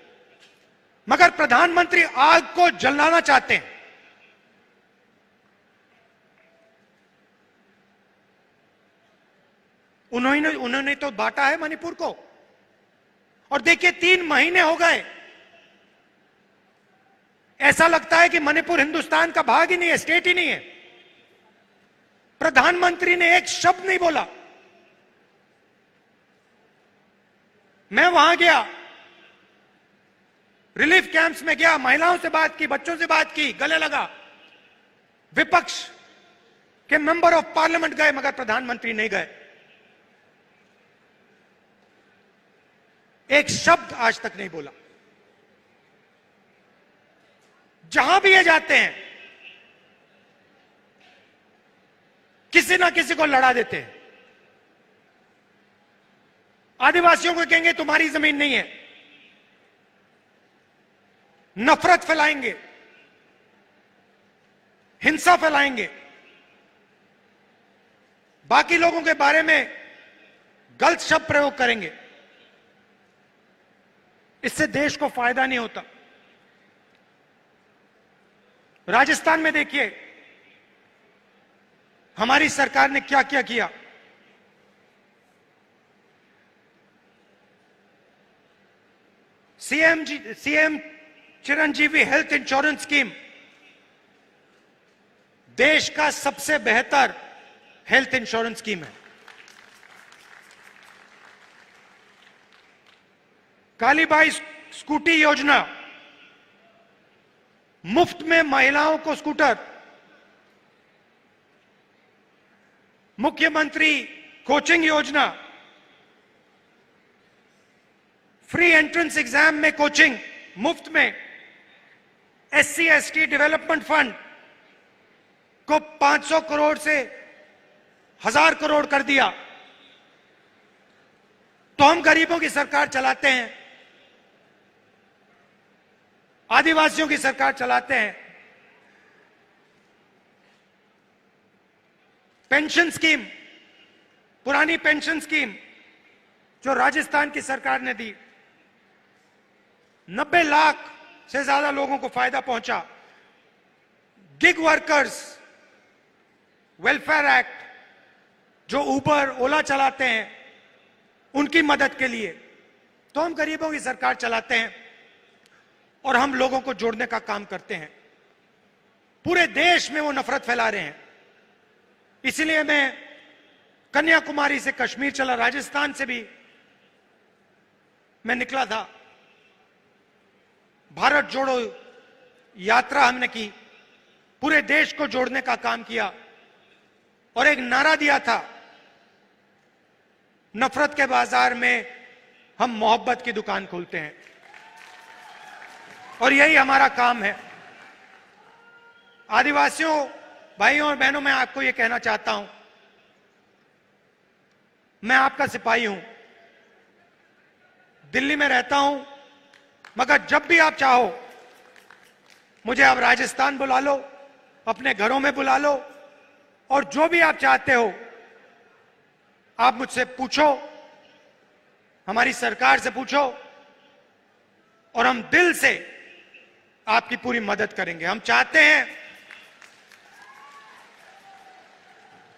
मगर प्रधानमंत्री आग को जलाना चाहते हैं। उन्होंने तो बांटा है मणिपुर को। और देखिए, 3 महीने हो गए, ऐसा लगता है कि मणिपुर हिंदुस्तान का भाग ही नहीं है, स्टेट ही नहीं है। प्रधानमंत्री ने एक शब्द नहीं बोला। मैं वहां गया, रिलीफ कैंप्स में गया, महिलाओं से बात की, बच्चों से बात की, गले लगा। विपक्ष के मेंबर ऑफ पार्लियामेंट गए, मगर प्रधानमंत्री नहीं गए। एक शब्द आज तक नहीं बोला। जहां भी ये जाते हैं, किसी ना किसी को लड़ा देते हैं। आदिवासियों को कहेंगे तुम्हारी जमीन नहीं है, नफरत फैलाएंगे, हिंसा फैलाएंगे, बाकी लोगों के बारे में गलत शब्द प्रयोग करेंगे। इससे देश को फायदा नहीं होता। राजस्थान में देखिए, हमारी सरकार ने क्या क्या किया। CM Chiranjeevi health insurance scheme देश का सबसे बेहतर हेल्थ इंश्योरेंस स्कीम है। कालीबाई स्कूटी योजना, मुफ्त में महिलाओं को स्कूटर। मुख्यमंत्री कोचिंग योजना, फ्री एंट्रेंस एग्जाम में कोचिंग मुफ्त में। SC/ST डेवलपमेंट फंड को 500 करोड़ से 1000 करोड़ कर दिया। तो हम गरीबों की सरकार चलाते हैं, आदिवासियों की सरकार चलाते हैं। पेंशन स्कीम, पुरानी पेंशन स्कीम जो राजस्थान की सरकार ने दी, 90 लाख से ज्यादा लोगों को फायदा पहुंचा। गिग वर्कर्स वेलफेयर एक्ट, जो उबर ओला चलाते हैं, उनकी मदद के लिए। तो हम गरीबों की सरकार चलाते हैं और हम लोगों को जोड़ने का काम करते हैं। पूरे देश में वो नफरत फैला रहे हैं। इसलिए मैं कन्याकुमारी से कश्मीर चला, राजस्थान से भी मैं निकला था। भारत जोड़ो यात्रा हमने की, पूरे देश को जोड़ने का काम किया और एक नारा दिया था, नफरत के बाजार में हम मोहब्बत की दुकान खोलते हैं। और यही हमारा काम है। आदिवासियों भाइयों और बहनों, मैं आपको यह कहना चाहता हूं, मैं आपका सिपाही हूं, दिल्ली में रहता हूं, मगर जब भी आप चाहो मुझे आप राजस्थान बुला लो, अपने घरों में बुला लो, और जो भी आप चाहते हो आप मुझसे पूछो, हमारी सरकार से पूछो, और हम दिल से आपकी पूरी मदद करेंगे। हम चाहते हैं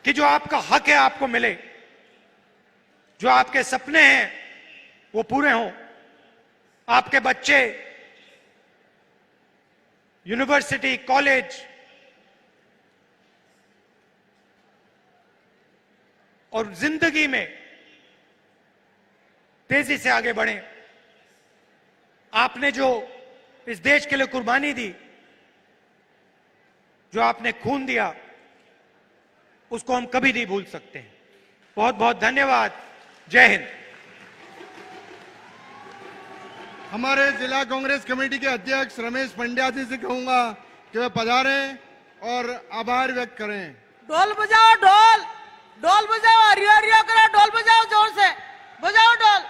कि जो आपका हक है आपको मिले, जो आपके सपने हैं वो पूरे हों, आपके बच्चे यूनिवर्सिटी, कॉलेज और जिंदगी में तेजी से आगे बढ़े। आपने जो इस देश के लिए कुर्बानी दी, जो आपने खून दिया, उसको हम कभी नहीं भूल सकते हैं। बहुत बहुत धन्यवाद। जय हिंद। हमारे जिला कांग्रेस कमेटी के अध्यक्ष रमेश पंड्या जी से कहूंगा कि वे पधारें और आभार व्यक्त करें। ढोल बजाओ, ढोल ढोल बजाओ, हरियो हरियो करो, ढोल बजाओ, जोर से बजाओ ढोल।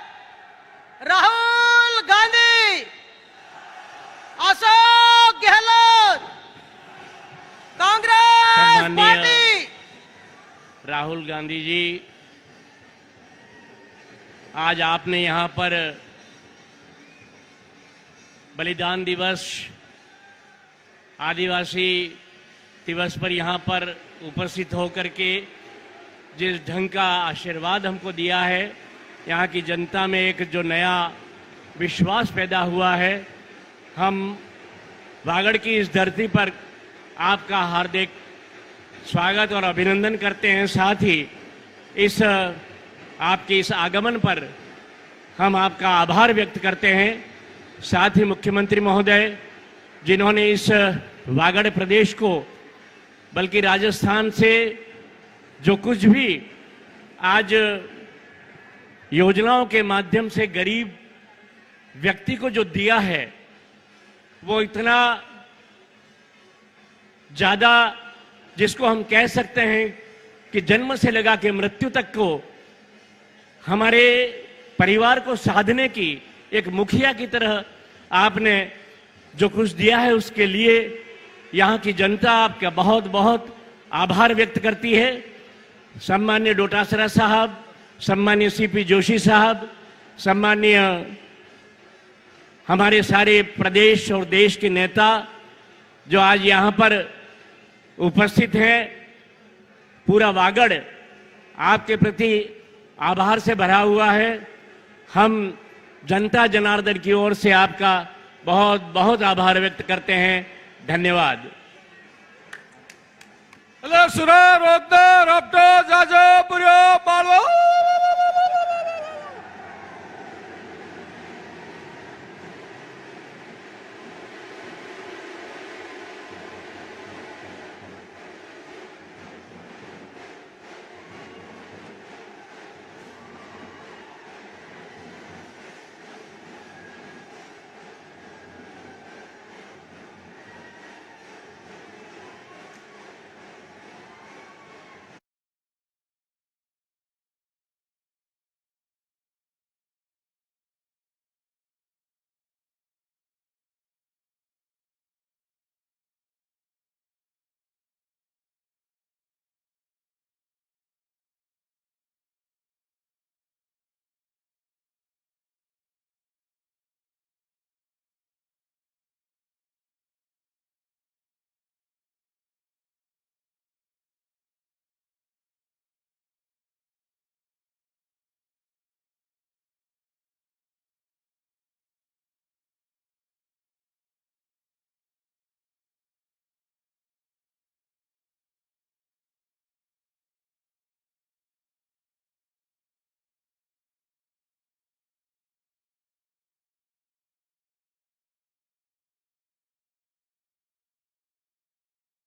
राहुल गांधी, अशोक गहलोत, कांग्रेस पार्टी। राहुल गांधी जी, आज आपने यहां पर बलिदान दिवस, आदिवासी दिवस पर यहां पर उपस्थित होकर के जिस ढंग का आशीर्वाद हमको दिया है, यहाँ की जनता में एक जो नया विश्वास पैदा हुआ है, हम वागड़ की इस धरती पर आपका हार्दिक स्वागत और अभिनंदन करते हैं। साथ ही इस आपके इस आगमन पर हम आपका आभार व्यक्त करते हैं। साथ ही मुख्यमंत्री महोदय, जिन्होंने इस वागड़ प्रदेश को, बल्कि राजस्थान से जो कुछ भी आज योजनाओं के माध्यम से गरीब व्यक्ति को जो दिया है, वो इतना ज्यादा, जिसको हम कह सकते हैं कि जन्म से लगा के मृत्यु तक को हमारे परिवार को साधने की एक मुखिया की तरह आपने जो कुछ दिया है, उसके लिए यहाँ की जनता आपका बहुत बहुत आभार व्यक्त करती है। सम्मान्य डोटासरा साहब, सम्मान्य सीपी जोशी साहब, सम्मान्य हमारे सारे प्रदेश और देश के नेता जो आज यहाँ पर उपस्थित हैं, पूरा वागड़ आपके प्रति आभार से भरा हुआ है। हम जनता जनार्दन की ओर से आपका बहुत बहुत आभार व्यक्त करते हैं। धन्यवाद। सुरा रोकदो रपटो जाजो पुरो पालवो।